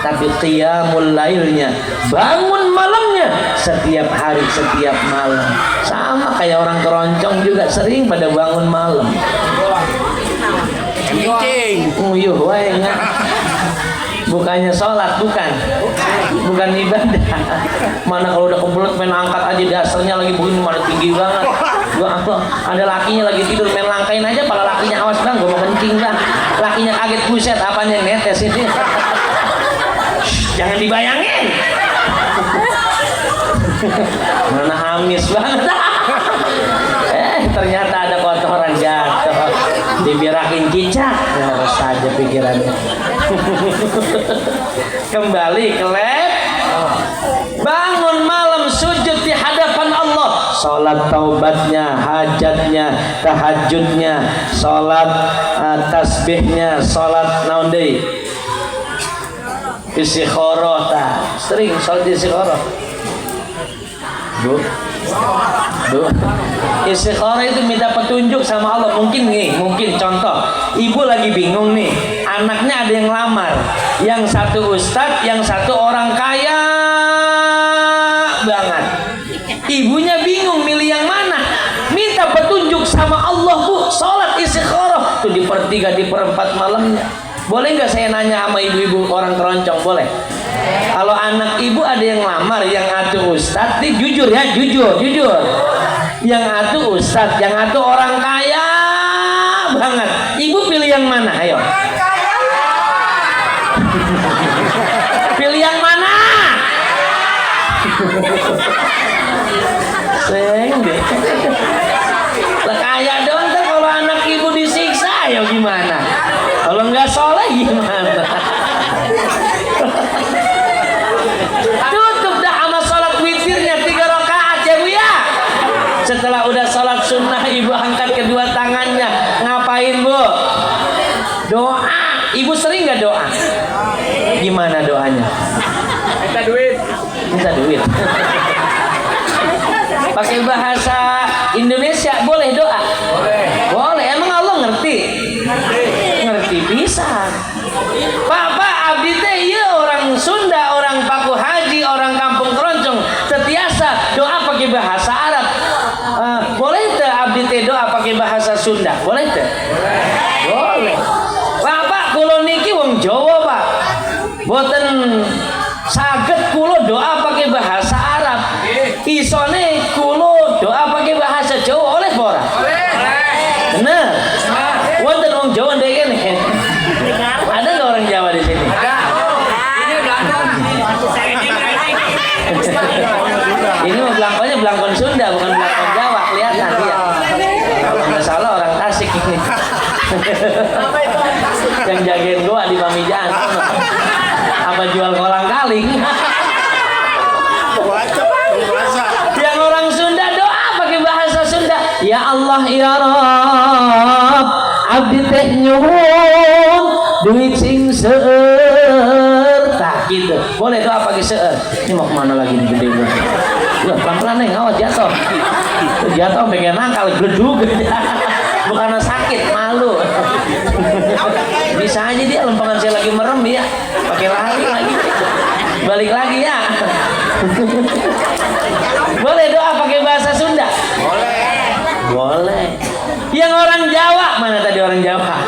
tapi qiyamul lailnya, bangun malamnya setiap hari setiap malam, sama kayak orang keroncong juga sering pada bangun malam. Nguyuh wae nya. Bukannya sholat, bukan ibadah. Mana kalau udah kebelet main angkat aja, dasarnya lagi begini, mana tinggi banget. Ada lakinya lagi tidur, main langkain aja, pala lakinya awas bang, gue mau kencing bang. Lakinya kaget, buset, apanya netes ini. Jangan dibayangin. Mana amis banget. Ternyata ada kotoran jatuh, dibirakin cicak, harus saja pikirannya. Kembali ke lab, bangun malam sujud di hadapan Allah, sholat taubatnya, hajatnya, tahajudnya, sholat tasbihnya, sholat naon deui, istikharah. Sering sholat istikharah, Bu. Istikharah itu minta petunjuk sama Allah. Mungkin contoh, ibu lagi bingung nih, anaknya ada yang lamar, yang satu ustadz, yang satu orang kaya banget. Ibunya bingung milih yang mana, minta petunjuk sama Allah, Bu. Sholat istikharah itu di per-3, di per-4 malamnya. Boleh nggak saya nanya sama ibu-ibu orang keroncong? Boleh. Kalau anak ibu ada yang lamar, yang atuh ustadz, nih jujur ya, jujur. Yang atuh ustadz, yang atuh orang kaya banget. Ibu pilih yang mana? Ayo. Pilih yang mana? Seng deh. Lah kaya dong, kalau anak ibu disiksa, ya gimana? Kalau nggak soleh gimana? Tutup dah sama sholat witirnya 3 rakaat ya Bu ya. Setelah udah sholat sunnah, ibu angkat kedua tangannya. Ngapain Bu? Doa. Ibu sering nggak doa? Gimana doanya? Minta duit. Pakai bahasa Indonesia boleh doa? Boleh. Emang Allah ngerti? Ngerti pisan. Pak abdi teh ieu orang Sunda, orang Paku Haji, orang kampung keroncong, tetiasa doa pakai bahasa Arab. Boleh teh abdi teh doa pakai bahasa Sunda? Boleh teh? Boleh. Pak kulo niki wong Jawa, Pak. Boten saged kulo doa pakai bahasa Arab. Isone kulo doa pakai bahasa Jawa, oleh ora? Bener. Wonten wong Jawa ndek kene. Ada nggak orang Jawa di sini? Ada. Ini mah belangkonnya belangkon Sunda, bukan belangkon Jawa, kelihatan dia. Nggak salah orang Tasik ini. Yang jagain gua di Pamijahan. Apa jual kolang kaling? Yang orang Sunda doa pakai bahasa Sunda. Ya Allah ya Rabb, abdi teh nyuwun duit sing seueur. Tah gitu. Boleh doa pakai seueur. Ini mau kemana lagi nih gede gua? Loh, pelan-pelan nih, awas jatuh. Jatuh pengen nangkal gledug. Bukan sakit, malu. Bisa aja dia lempengan saya lagi merem ya, pakai lari. Boleh doa pakai bahasa Sunda? Boleh. Yang orang Jawa, mana tadi orang Jawa?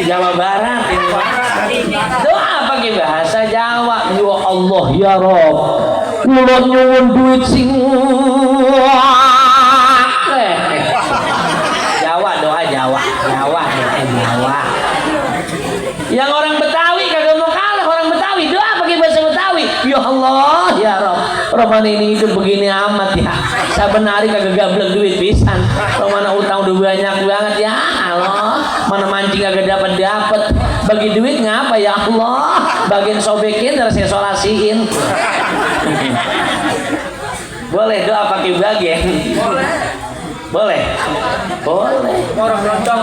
Jawa Barat ini. Doa pakai bahasa Jawa. Ya Allah ya Rob, kula nyuwun duit sing Jawa, doa Jawa. Yang orang Betawi kagak mau kalah, orang Betawi doa pakai bahasa Betawi. Ya Allah ya Rob, Roman ini hidup begini amat ya. Saben hari kagak gablek duit pisan. Romana utang udah banyak banget ya Allah. Mana mancing kagak dapat. Bagi duit ngapa ya Allah? Bagian sobekin terus saya solasiin. Boleh doa pakai bagian? Boleh. Orang loncong.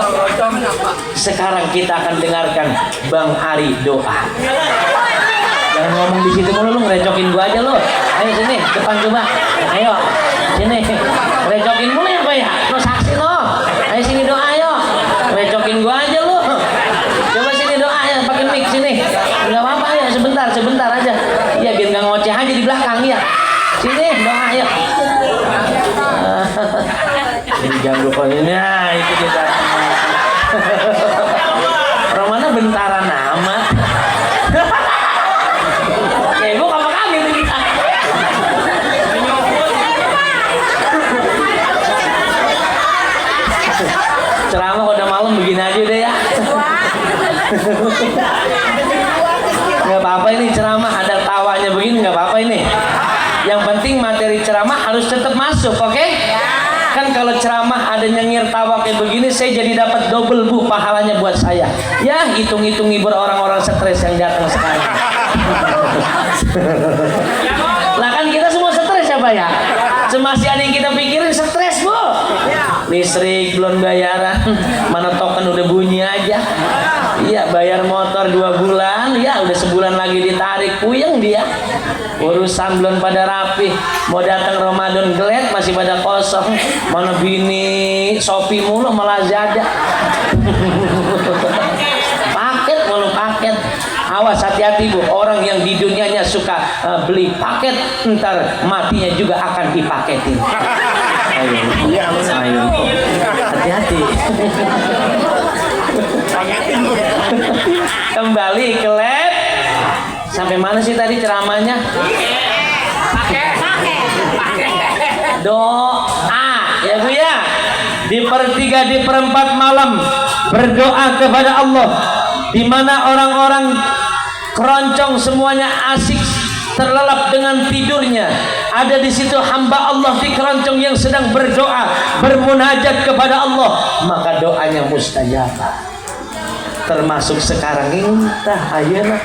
Sekarang kita akan dengarkan Bang Ari doa. Jangan ngomong di situ mulu, lu ngerecokin gua aja lu. Ayo sini, depan coba. Ayo, sini. Ngerecokin mulu ya, Pak ya? Lu saksi lu. Ayo sini doa, ayo. Ngerecokin gua aja lu. Coba sini doa ya, pakai mic sini. Enggak apa-apa ya, sebentar aja. Iya, biar enggak ngoceh aja di belakang ya. Sini doa ayo. Ini ganggu poinnya, itu kita. Romana bentaran amat. Ibu apa kami itu kita? Ceramah udah malam begini aja deh ya. Nggak apa-apa ini ceramah ada tawanya begini nggak apa-apa ini. Yang penting materi ceramah harus tetap masuk, oke? Kan kalau ceramah ada nyengir tawa kayak begini, saya jadi dapat double bu pahalanya buat saya. Ya hitung-hitung hibur orang-orang stres yang datang sekarang. Lah kan kita semua stres ya Pak ya. Masih ada yang kita pikirin stres bu. Listrik belum bayaran, mana token udah bunyi aja. Iya bayar motor 2 bulan, ya udah sebulan lagi ditarik, puyeng dia. Urusan belum pada rapi, mau datang Ramadan gelet masih pada kosong. Mana bini Shopee mulu malah Lazada. Paket. Awas hati-hati bu, orang yang di dunianya suka beli paket, ntar matinya juga akan dipaketin. Ayo, hati-hati. Kembali ke lab. Sampai mana sih tadi ceramahnya? Pakai. Doa ya bu ya. Di 1/3 di 1/4 malam berdoa kepada Allah. Di mana orang-orang keroncong semuanya asik terlelap dengan tidurnya. Ada di situ hamba Allah di keroncong yang sedang berdoa, bermunajat kepada Allah, maka doanya mustajab. Termasuk sekarang ini ayeuna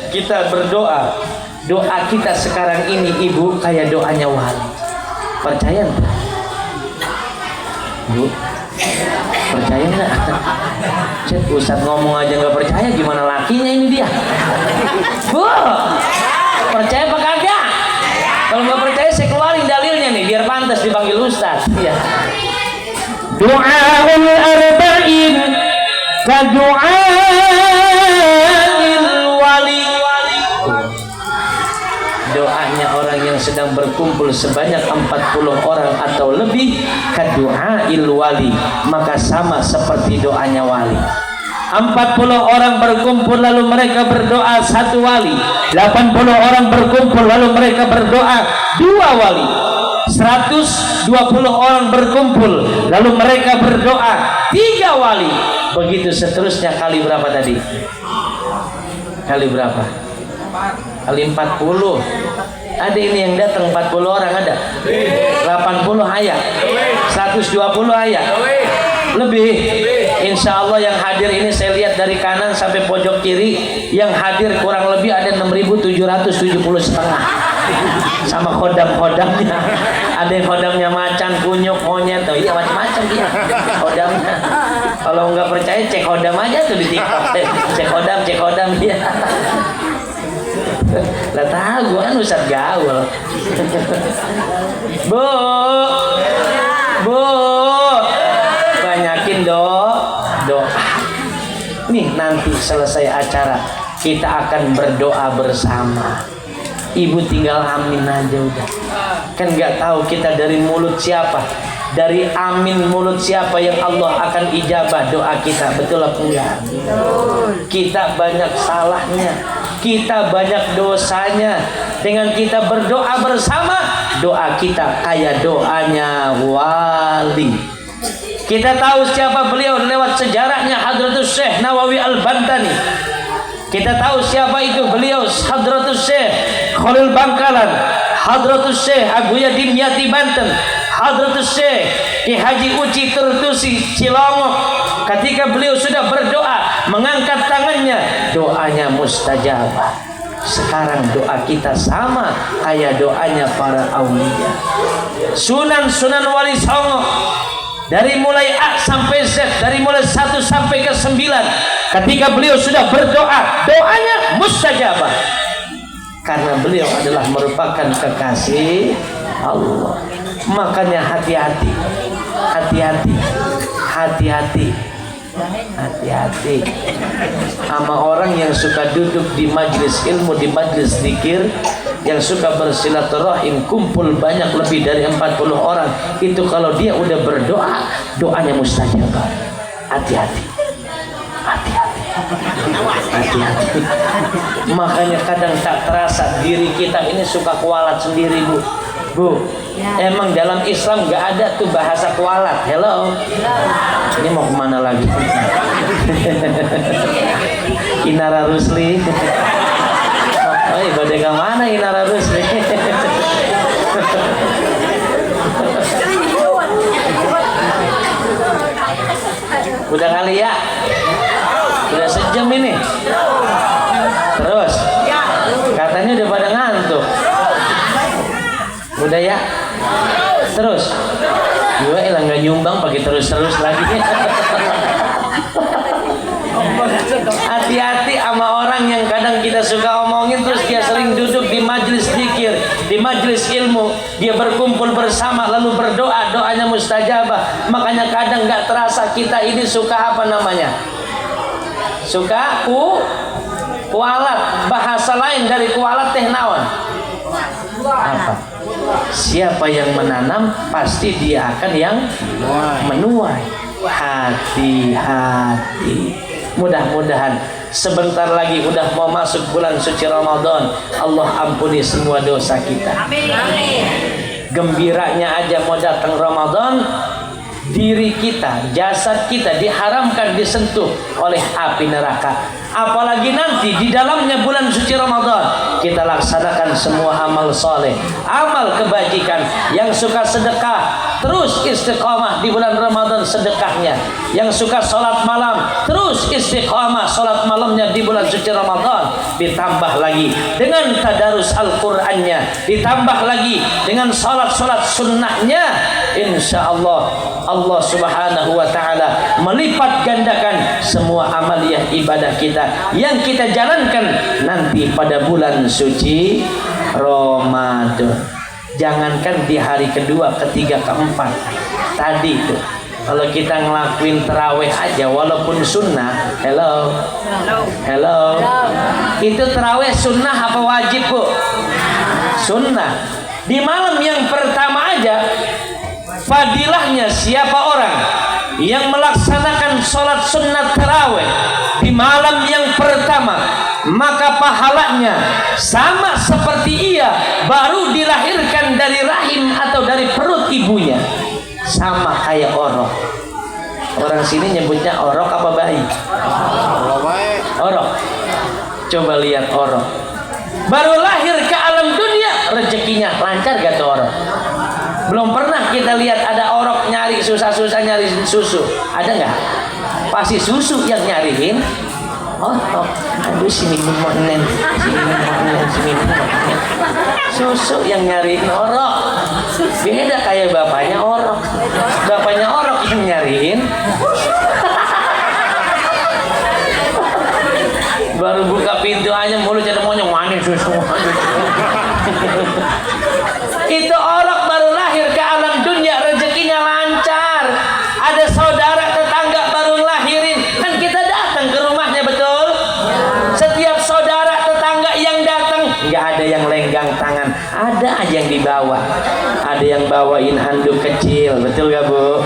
kita berdoa. Doa kita sekarang ini ibu kayak doanya wali. Percaya enggak? Bu, percaya nggak? Cet, Ustaz ngomong aja nggak percaya, gimana lakinya ini dia? Bu, percaya apa kagak? Kalau nggak percaya saya keluarin dalilnya nih biar pantas dipanggil Ustaz. Iya. Du'aul arba'in ka du'ail wali. Doanya orang yang sedang berkumpul sebanyak 40 orang atau lebih kadu'ail wali, maka sama seperti doanya wali. 40 orang berkumpul lalu mereka berdoa 1 wali, 80 orang berkumpul lalu mereka berdoa 2 wali, 120 orang berkumpul lalu mereka berdoa 3 wali. Begitu seterusnya. Kali berapa tadi? Kali berapa? Kali 40. Ada ini yang datang 40 orang ada. 80 ayat. 120 ayat. Lebih. Insya Allah yang hadir ini saya lihat dari kanan sampai pojok kiri, yang hadir kurang lebih ada 6.770 setengah. Sama khodam-khodamnya. Ada yang khodamnya macan, kunyuk, monyet, iya macam-macam dia khodamnya. Kalau nggak percaya cek khodam aja tuh di TikTok. Cek khodam dia. Lah tahu kan Ustaz gaul. Bu, banyakin doa. Nih nanti selesai acara kita akan berdoa bersama. Ibu tinggal amin aja udah. Kan nggak tahu kita dari mulut siapa, dari amin mulut siapa yang Allah akan ijabah doa kita. Betul apa enggak? Kita banyak salahnya, kita banyak dosanya. Dengan kita berdoa bersama, doa kita kayak doanya wali. Kita tahu siapa beliau lewat sejarahnya, Hadratus Syekh Nawawi Al-Bantani. Kita tahu siapa itu beliau, Hadratus Syekh Khalil Bangkalan, Hadratus Syekh Abuya Dimyati Banten, Hadratus Syekh Ki Haji Uci Tertusi Cilongok. Ketika beliau sudah berdoa, mengangkat tangannya, doanya mustajabah. Sekarang doa kita sama kayak doanya para aulia. Sunan-sunan Wali Songo, dari mulai A sampai Z, dari mulai 1 sampai ke 9, ketika beliau sudah berdoa, doanya mustajabah. Karena beliau adalah merupakan kekasih Allah. Makanya hati-hati, hati-hati, hati-hati, hati-hati sama orang yang suka duduk di majlis ilmu, di majlis zikir, yang suka bersilaturahim, kumpul banyak lebih dari 40 orang. Itu kalau dia udah berdoa, doanya mustajabah. Hati-hati, hati-hati, hati-hati. Makanya kadang tak terasa diri kita ini suka kualat sendiri, Bu. Bu, emang dalam Islam nggak ada tuh bahasa kualat. Hello. Ini mau kemana lagi? Inara Rusli. Oh, ibadah ke mana Inara Rusli? Udah kali ya? Udah sejam ini. Terus? Katanya udah pada ngantuk. Udah ya? Terus? Gue hilang gak nyumbang pakai terus-terus lagi. Hati-hati sama orang yang kadang kita suka omongin, terus dia sering duduk di majlis zikir, di majlis ilmu, dia berkumpul bersama lalu berdoa, doanya mustajabah. Makanya kadang gak terasa kita ini suka apa namanya? Suka kualat. Bahasa lain dari kualat teh naon? Apa? Siapa yang menanam pasti dia akan yang menuai. Hati-hati. Mudah-mudahan sebentar lagi udah mau masuk bulan suci Ramadan. Allah ampuni semua dosa kita. Gembiranya aja mau datang Ramadan, diri kita, jasad kita diharamkan disentuh oleh api neraka. Apalagi nanti di dalamnya bulan suci Ramadan, kita laksanakan semua amal soleh, amal kebajikan. Yang suka sedekah, terus istiqomah di bulan Ramadan sedekahnya. Yang suka sholat malam, terus istiqomah sholat malamnya di bulan suci Ramadan. Ditambah lagi dengan tadarus Al-Qur'annya, ditambah lagi dengan sholat-sholat sunnahnya. Insya Allah Allah Subhanahu wa ta'ala melipat gandakan semua amaliyah ibadah kita yang kita jalankan nanti pada bulan suci Ramadan. Jangankan di hari kedua, ketiga, keempat tadi tuh, kalau kita ngelakuin terawih aja walaupun sunnah, hello, itu terawih sunnah apa wajib, Bu? Sunnah. Di malam yang pertama aja fadilahnya siapa orang yang melaksanakan sholat sunnah tarawih di malam yang pertama, maka pahalanya sama seperti ia baru dilahirkan dari rahim atau dari perut ibunya. Sama kayak orok. Orang sini nyebutnya orok apa bayi? Orok. Coba lihat orok, baru lahir ke alam dunia, rezekinya lancar gak tuh orok? Belum pernah kita lihat ada orok nyari susah-susah nyari susu. Ada nggak? Pasti susu yang nyariin. Oh, aduh si minum monen, susu yang nyariin orok. Beda kayak bapaknya orok. Bapaknya orok yang nyariin. Baru buka pintu aja mulutnya ada monyong, manis susu. Itu orok baru lahir ke alam dunia, rezekinya lancar. Ada saudara tetangga baru lahirin, kan kita datang ke rumahnya, betul? Setiap saudara bawain handuk kecil, betul gak Bu?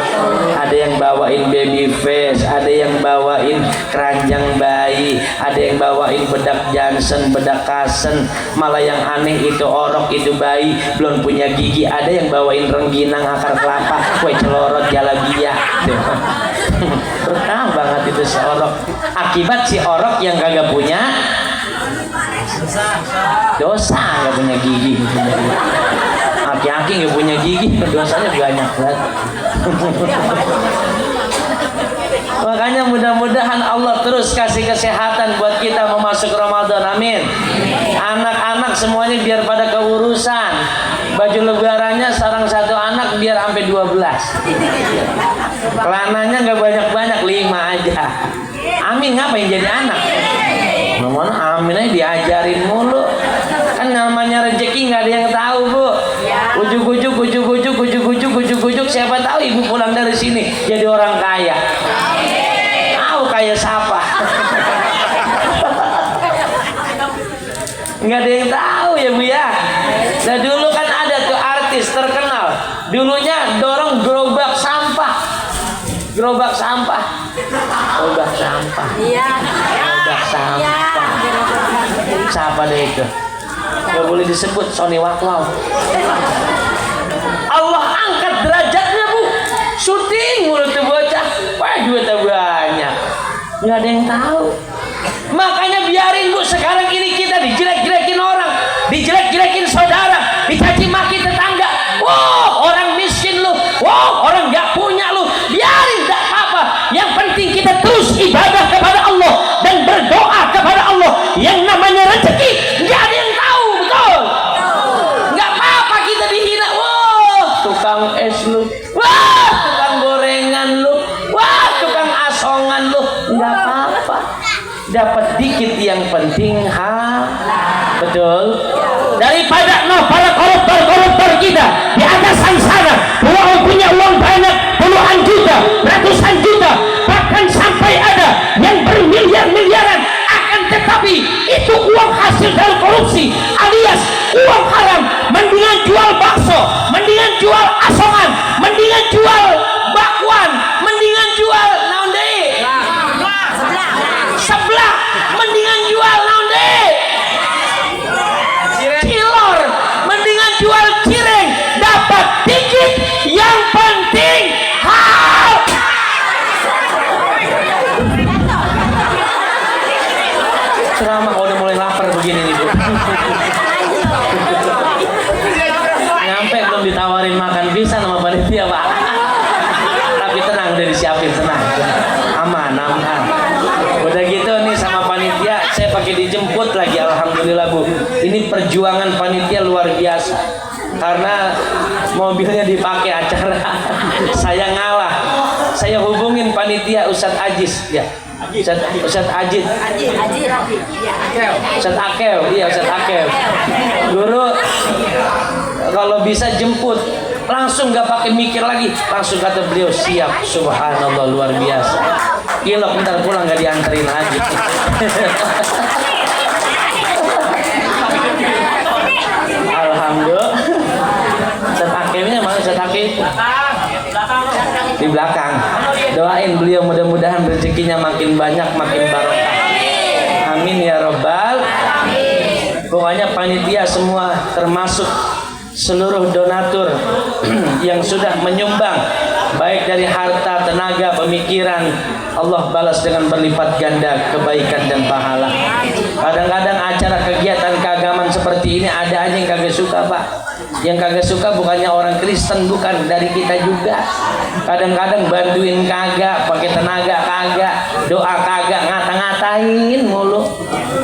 Ada yang bawain baby face, ada yang bawain keranjang bayi, ada yang bawain bedak Johnson, bedak Kasen. Malah yang aneh itu orok itu bayi belum punya gigi, ada yang bawain rengginang, akar kelapa, kue celorot, jalabia. Berkah banget itu si orok. Akibat si orok yang kagak punya dosa, nggak punya gigi. Aki-aki nggak punya gigi, dosanya banyak banget. Makanya mudah-mudahan Allah terus kasih kesehatan buat kita memasuk Ramadan, amin. Anak-anak semuanya biar pada keurusan. Baju lebarannya sarang satu anak biar sampai 12. Celananya nggak banyak-banyak, 5 aja. Amin, ngapain jadi anak? Ngomong amin aja diajarin mulu. Kan namanya rezeki nggak ada yang tahu Bu. Ujuk-ujuk, siapa tahu ibu pulang dari sini jadi orang kaya. Tahu kaya siapa? Nggak ada yang tahu ya Bu ya. Nah dulu kan ada tuh artis terkenal. Dulunya dorong gerobak sampah. Gerobak sampah. Siapa deh itu? Gak boleh disebut Sony Wakwau. Allah angkat derajatnya Bu. Syuting mulut tuh bocah. Wah duitnya banyak. Gak ada yang tahu. Makanya biarin Bu, sekarang ini kita dijelek-jelekin orang, dijelek-jelekin saudara, dicaci maki tetangga. Wow, orang miskin lu. Wow, orang gak punya lu. Biarin, gak apa-apa. Yang penting kita terus ibadah kepada Allah dan berdoa kepada Allah. Yang namanya rezeki gak ada yang tahu, betul? Gak apa-apa kita dihina. Wow, tukang es lu. Wah, tukang gorengan lu. Wah, tukang asongan lu. Gak apa-apa. Dapat dikit yang penting betul, daripada para koruptor kita di atas sana punya uang banyak puluhan juta, ratusan juta, bahkan sampai ada yang bermiliar-miliaran, akan tetapi itu uang hasil dari korupsi alias uang haram. Mendingan jual bakso, mendingan jual asongan, mendingan jual bakwan, mendingan jual naon deui sebelah, mendingan jual naon deui cilor, mendingan jual cireng, dapat dikit yang penting ceramah. Kalau udah mulai lapar begini nih Bu. Nyampe belum ditawarin makan bisa sama panitia Pak. Tapi tenang, udah disiapin, tenang. Aman. Udah gitu nih sama panitia, saya pakai dijemput lagi, alhamdulillah Bu. Ini perjuangan panitia luar biasa. Karena mobilnya dipakai acara, saya ngalah. Saya hubungin panitia Ustadz Ajis, ya. Ustadz Ajis. Ustadz Akew, iya Ustadz Akew. Guru, kalau bisa jemput, langsung gak pakai mikir lagi, langsung kata beliau siap. Subhanallah, luar biasa. Kilok bentar pulang gak dianterin lagi. Alhamdulillah. Ustadz Akewnya mana Ustadz Akew? Di belakang. Doain beliau mudah-mudahan rezekinya makin banyak, makin barokah. Amin ya Rabbal. Pokoknya panitia semua termasuk seluruh donatur yang sudah menyumbang baik dari harta, tenaga, pemikiran, Allah balas dengan berlipat ganda kebaikan dan pahala. Kadang-kadang acara kegiatan keagamaan seperti ini ada aja yang kagak suka Pak. Yang kagak suka bukannya orang Kristen, bukan, dari kita juga. Kadang-kadang bantuin kagak, pakai tenaga kagak, doa kagak, ngata-ngatain mulu.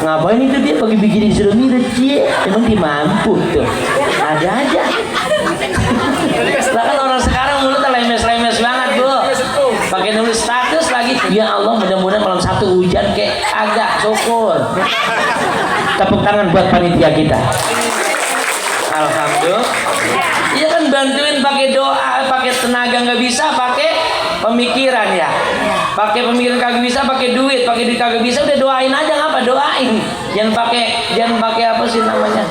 Ngapain itu dia pakai bikin disuruh mirip cie? Emang dia mampu tuh. Ada aja. Bahkan orang sekarang mulutnya lemes-lemes banget Bu. Pakai nulis status lagi. Ya Allah, mudah-mudahan malam Sabtu hujan kayak agak syukur. Tepuk tangan buat panitia kita. Alhamdulillah. Iya kan, bantuin pakai doa, pakai tenaga nggak bisa, pakai pemikiran ya. Pakai pemikiran kagak bisa, pakai duit kagak bisa, udah doain aja, ngapa doain. Jangan pakai apa sih namanya?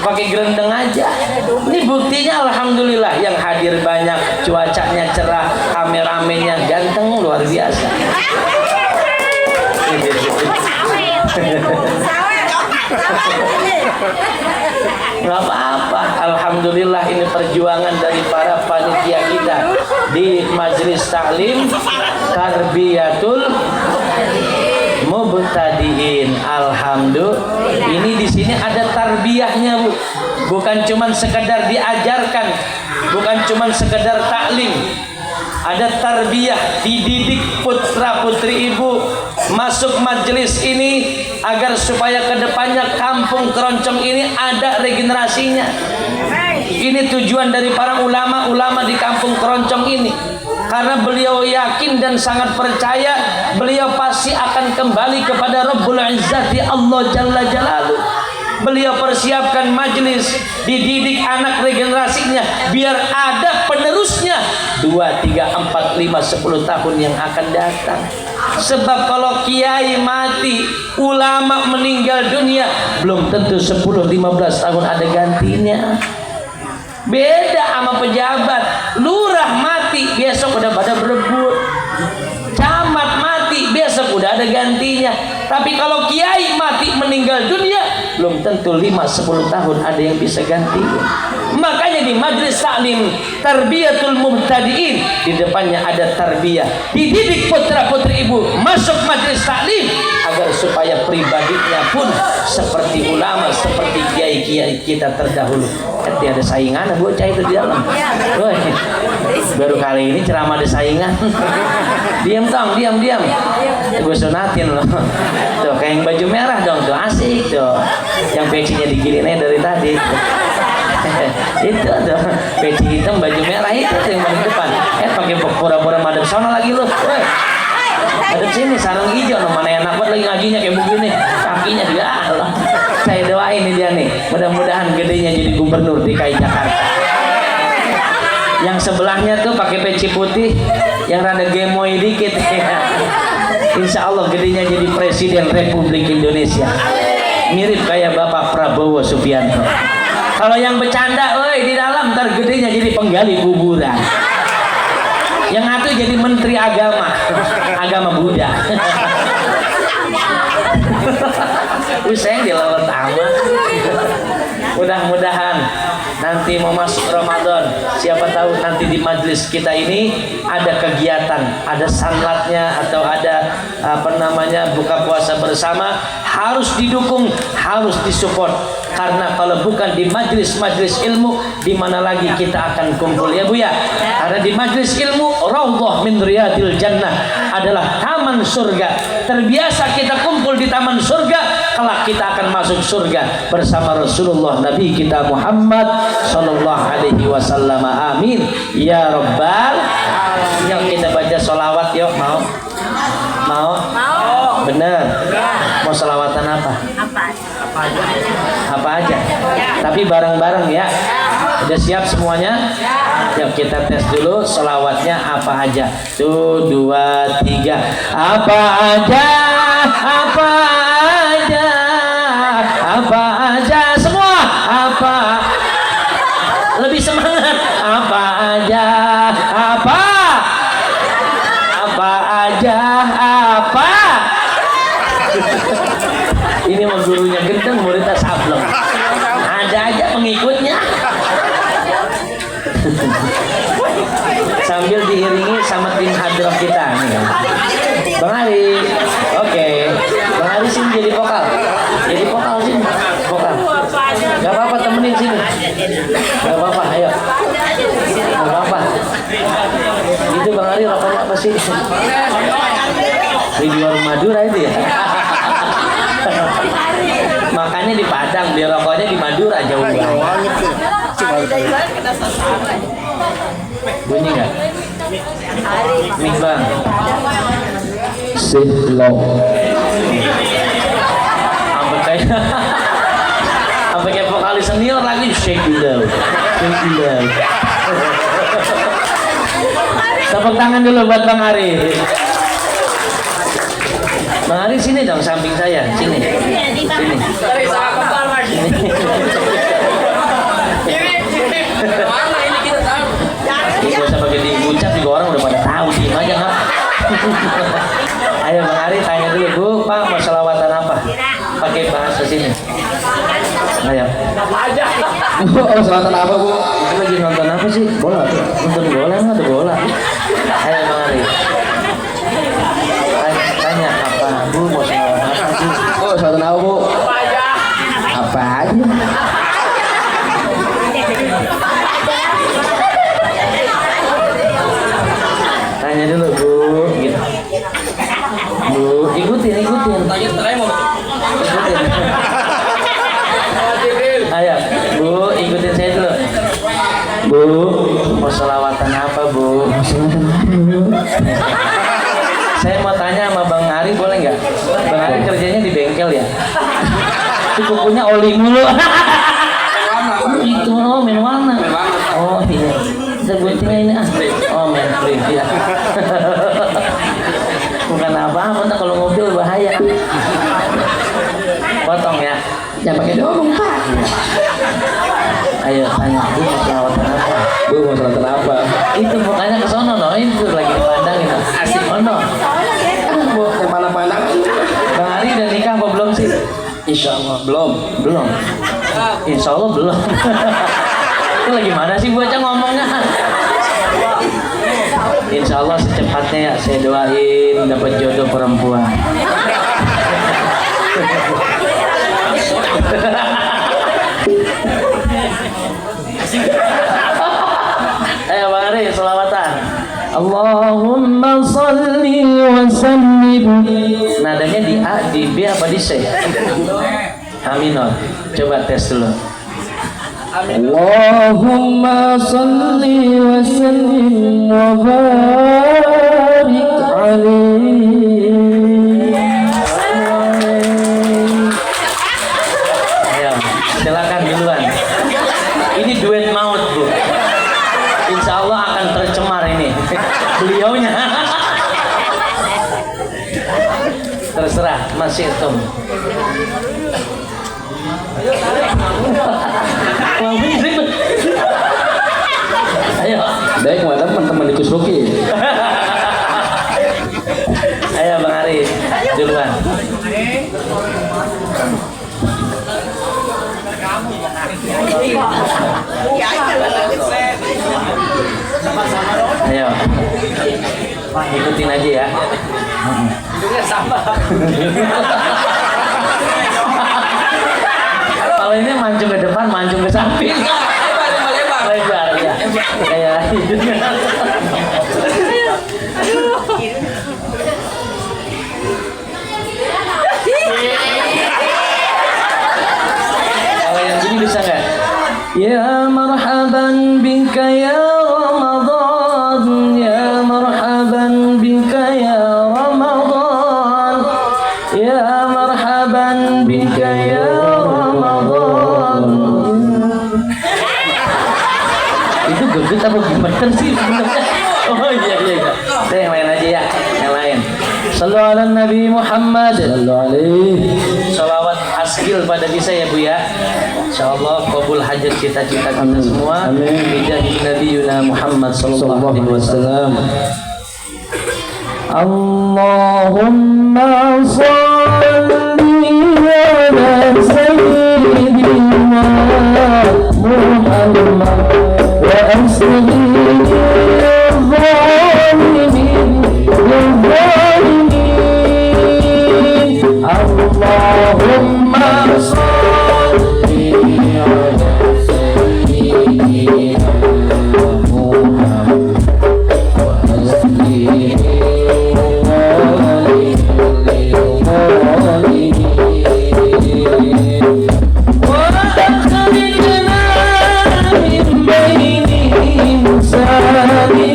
pakai gerendeng aja. Ini buktinya alhamdulillah yang hadir banyak, cuacanya cerah, kameramennya ganteng luar biasa. Nggak apa-apa, alhamdulillah ini perjuangan dari para panitia kita di Majelis Taklim Tarbiyatul Mubtadiin. Alhamdulillah, ini di sini ada tarbiyahnya, Bu. Bukan cuman sekedar diajarkan, bukan cuman sekedar taklim. Ada tarbiyah, dididik putra putri ibu masuk majelis ini agar supaya kedepannya kampung Keroncong ini ada regenerasinya. Ini tujuan dari para ulama-ulama di kampung Keroncong ini, karena beliau yakin dan sangat percaya beliau pasti akan kembali kepada Rabbul Izzati Allah Jalla Jalaluh. Beliau persiapkan majelis, dididik anak regenerasinya biar ada penerusnya 2, 3, 4, 5, 10 tahun yang akan datang. Sebab kalau kiai mati, ulama meninggal dunia, belum tentu 10, 15 tahun ada gantinya. Beda sama pejabat, lurah mati besok udah pada berebut, camat mati besok udah ada gantinya. Tapi kalau kiai mati meninggal dunia, belum tentu 5-10 tahun ada yang bisa ganti. Makanya di Majelis Taklim Tarbiyatul Mubtadiin, di depannya ada tarbiyah, dididik putra putri ibu masuk majelis taklim agar supaya pribadinya pun seperti ulama, seperti kiai-kiai kita terdahulu. Ada saingan bocah itu di dalam. Woy, baru kali ini ceramah ada saingan. Diam tong, diam. Gue sunatin loh. Tuh kayak yang baju merah dong, tuh asik tuh. Yang pecinya digilinnya dari tadi. Itu tuh peci hitam baju merah itu tuh yang paling depan. Pakai pura-pura madep sono lagi lu. Woy, madep sini sarung hijau, no, mana enak banget lagi ngajinya kayak begini. Kakinya dia Allah. Saya doain ini dia nih, mudah-mudahan gedenya jadi gubernur DKI Jakarta. Yang sebelahnya tuh pakai peci putih yang rada gemoy dikit. Insya Allah gedenya jadi presiden Republik Indonesia. Mirip kayak Bapak Prabowo Subianto. Kalau yang bercanda, woi di dalam ntar gedenya jadi penggali kuburan. Yang satu jadi menteri agama Buddha. Usai dilawat amat. Mudah-mudahan nanti mau masuk Ramadan, siapa tahu nanti di majelis kita ini ada kegiatan, ada sanlatnya atau ada buka puasa bersama, harus didukung, harus disupport. Karena kalau bukan di majelis-majelis ilmu, di mana lagi kita akan kumpul ya Bu ya? Karena di majelis ilmu, Raudhah min Riyadil Jannah adalah taman surga. Terbiasa kita kumpul di taman surga, kelak kita akan masuk surga bersama Rasulullah Nabi kita Muhammad sallallahu alaihi wasallam. Amin ya rabbal alamin. Yuk kita baca sholawat yuk. Mau? Bener. Mau sholawatan apa? Apa aja? Tapi bareng-bareng ya. Udah siap semuanya? Yuk kita tes dulu sholawatnya apa aja. 1, 2, 3. Apa aja? Apa aja? Apa aja? Semua apa? Lebih semangat. Apa aja? Apa? Apa aja? Apa? Ini mah gurunya gendeng, muridnya sableng. Ada aja pengikutnya. Sambil diiringi sama tim hadroh kita nih. Bang Ali, oke. Bang Ali sini jadi vokal. Jadi vokal sini, vokal. Gak apa-apa temenin sini. Gak apa-apa, ayo. Gak apa-apa. Itu Bang Ali rokoknya apa sih? Di warung Madura itu ya. Makanya di Padang, biar rokoknya di Madura jauh banget. Bunyi nggak? Mik bang. Slow. Sampai kayak vokalis senior lagi shake it down. Tepuk tangan dulu buat Bang Ari. Bang Ari sini dong samping saya, sini. Sini. Mana ini kita tahu. Gak usah pakai diucap juga orang udah pada tahu, diem aja nggak. Ayo Bang Ari tanya dulu Bu, Pak mau selawatan apa? Pakai bahasa sini. Ayo. Oh, selatan apa Bu? Ini lagi nonton apa sih? Bola tuh. Nonton bola nggak ada bola. Ayo Bang Ari. Tanya apa? Bu mau selawatan apa sih? Oh, selatan apa Bu? Apa aja? Tanya dulu Bu, gitu. Bu, ikutin. Tanya terakhir mau. Ikutin. Ayo, Bu, ikutin saya dulu. Bu, mau selawatan apa Bu? Saya mau tanya sama Bang Ari boleh nggak? Bang Ari kerjanya di bengkel ya? Itu kukunya oli mulu. Itu main warna. Oh iya. Sebutnya ini oh main free ya. Bukan apa-apa, nah kalau mobil bahaya. Potong ya. Jangan pakai dorong Pak. Ayo tanya, Bu mau selawatan apa? Bu mau selatan apa? Itu mukanya ke sono no, itu lagi dipandangin. Asik ono. Bu, yang pandang-pandang. Bang Ari udah nikah apa belum sih? Insya Allah belum. Belum. Insya Allah belum. Itu lagi mana sih Bu aja ngomongnya? Insya Allah secepatnya ya saya doain dapat jodoh perempuan. Ayo Bang Ari selawatan. Allahumma salli wa sallim. Nadanya di A, di B apa di C? A minor. Coba tes dulu. Allahumma salli wa sallim wa barik alaihi. Ayo, silakan duluan. Ini duet maut Bu. Insya Allah akan tercemar ini. Beliaunya. Terserah, masih itu. Ayo. Baik, mana teman-teman di Kusruki. Ayo Bang Ari, duluan. Ayo. Ikutin aja ya. Kalau ini mancung ke depan, mancung ke samping. Lebar ya. Kayak kalau yang gini bisa nggak? Ya marhaban bika ya Ramadan, ya marhaban bika ya Ramadan, ya marhaban bika ya Ramadan. Itu geget apa gimana sih sebenarnya? Oh iya. Saya yang lain aja ya, yang lain. Sallu ala Nabi Muhammad. Sallu alaihi. Salawat asgil pada bisa ya Bu ya. Insyaallah kabul hajat cita-cita kita semua. Amin. Bijahi Nabiyuna Muhammad sallallahu alaihi wasallam. Allahumma shalli ala sayyidina Muhammad wa aslihi Allahumma salli ala sayyidina Muhammad wa aslihi wa akhrijna min bainihim salim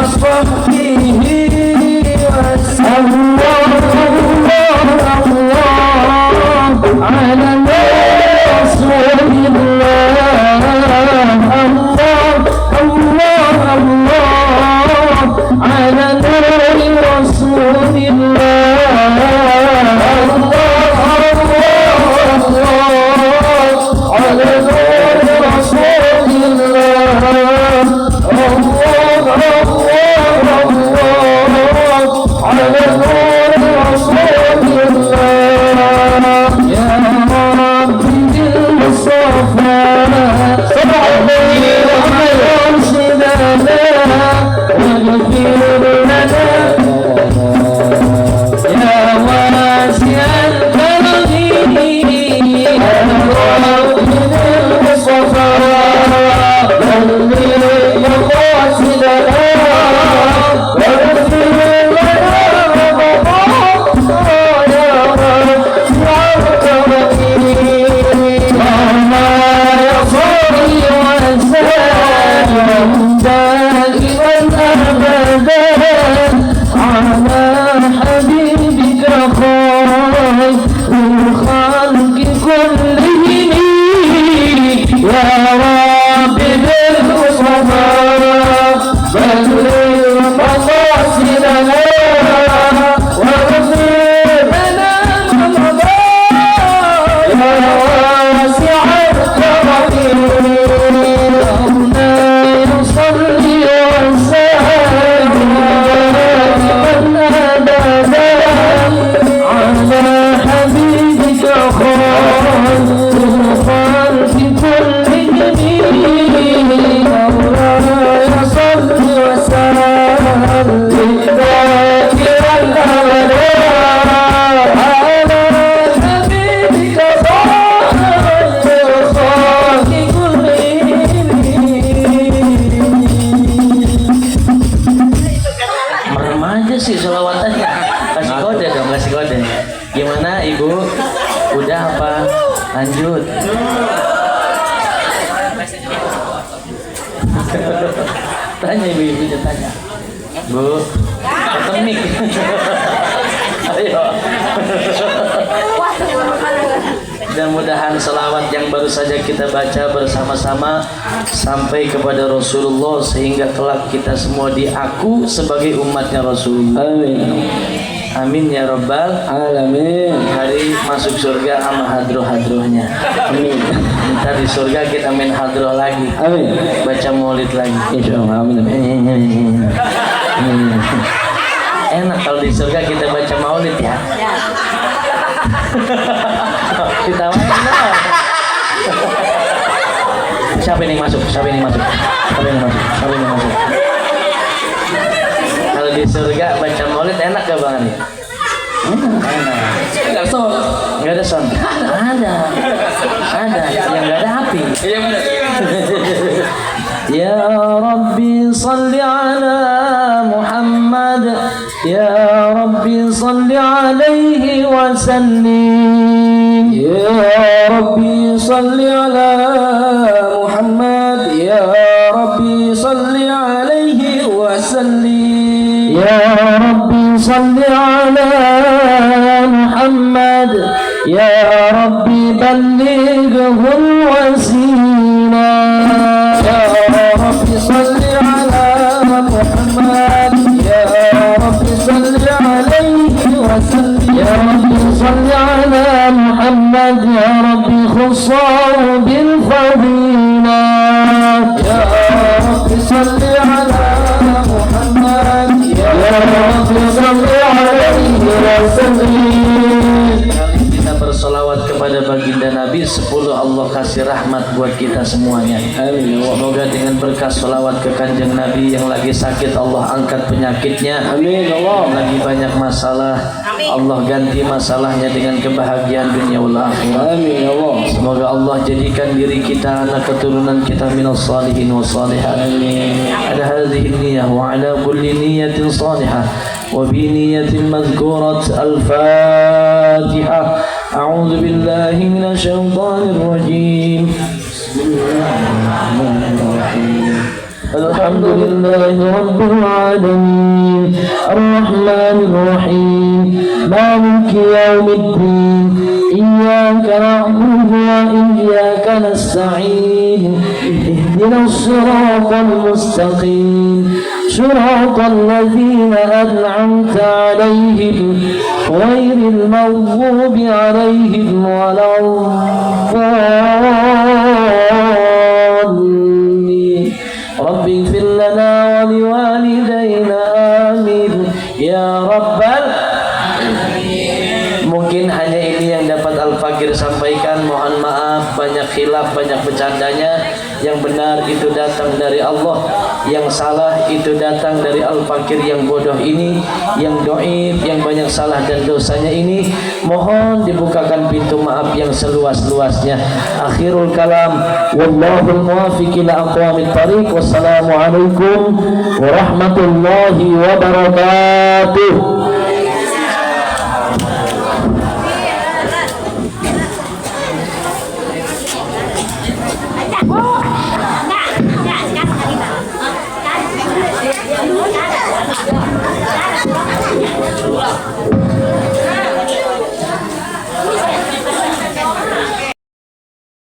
وصحبه وسلم الله على رسول الله الله على نور رسول الله على نور رسول الله على نور رسول الله يا ربي بالمصطفى صلي وارشدنا واغفر لنا يا واسع الكرم يا ربي بالمصطفى صلي وارشدنا واغفر sih selawatannya. Kasih kode dong, kasih kode. Gimana Ibu? Udah apa? Lanjut. Tanya ibu-ibunya tanya. Bu, temik. Ayo. Mudah-mudahan selawat yang baru saja kita baca bersama-sama sampai kepada Rasulullah sehingga kelak kita semua diaku sebagai umatnya Rasulullah. Amin. Amin ya Rabbal Alamin. Hari masuk surga sama hadroh-hadrohnya. Amin. Ntar di surga kita main hadroh lagi. Amin. Baca maulid lagi. Insyaallah. Amin. Enak kalau di surga kita baca maulid ya. Ditawain dong. Siapa ini masuk? Siapa ini masuk? Siapa ini masuk? Siapa ini masuk? Kalau di surga baca maulid enak gak Bang Ani? Enak. Enggak son. Enggak ada son. Ada. Ada. Yang enggak ada api. Iya benar. Ya Rabbi salli ala Muhammad. Ya Rabbi salli alaihi wa sallim. Ya Rabbi salli ala Muhammad. Ya Rabbi salli alaihi wa sallim. Ya Rabbi salli ala Muhammad. Ya Rabbi ballighul wasilah. Ya Rabbi salli ala Muhammad. Ya Rabbi salli alaihi wa sallim. Ya Rabbi salli ala Muhammad. Ya Rabbi khussahu bil fadilah. Ya Rabbi salli ala Muhammad. Ya Rabbi salli alaihi wa sallim. Kita bersolawat kepada baginda Nabi 10 Allah kasih rahmat buat kita semuanya. Amin. Semoga dengan berkah solawat ke kanjeng Nabi yang lagi sakit Allah angkat penyakitnya. Amin. Allah lagi banyak masalah. Amin. Allah ganti masalahnya dengan kebahagiaan dunia wal akhirat. Amin. Allah. Semoga Allah jadikan diri kita anak keturunan kita minas salihin wa salihat. Amin. Ada hadhihi niyyah wa ala kulli niyyatin salihah wa bi niyyatin madhkurat al-Fatihah. أعوذ بالله من الشيطان الرجيم بسم الله الرحمن الرحيم الحمد لله رب العالمين الرحمن الرحيم مالك يوم الدين إياك نعبد وإياك نستعين اهدنا الصراط المستقيم صراط الذين أنعمت عليهم غير المغضوب عليهم ولا الضالين رب اغفر لنا ولوالدينا آمين يا رب Mungkin hanya ini yang dapat Al-Fakir sampaikan. Mohon maaf, banyak khilaf, banyak bercandanya. Yang benar itu datang dari Allah, yang salah itu datang dari Al-Fakir yang bodoh ini, yang doib, yang banyak salah dan dosanya ini. Mohon dibukakan pintu maaf yang seluas-luasnya. Akhirul kalam, wallahul muwaffiq ila aqwamit thariq. Wassalamualaikum warahmatullahi wabarakatuh.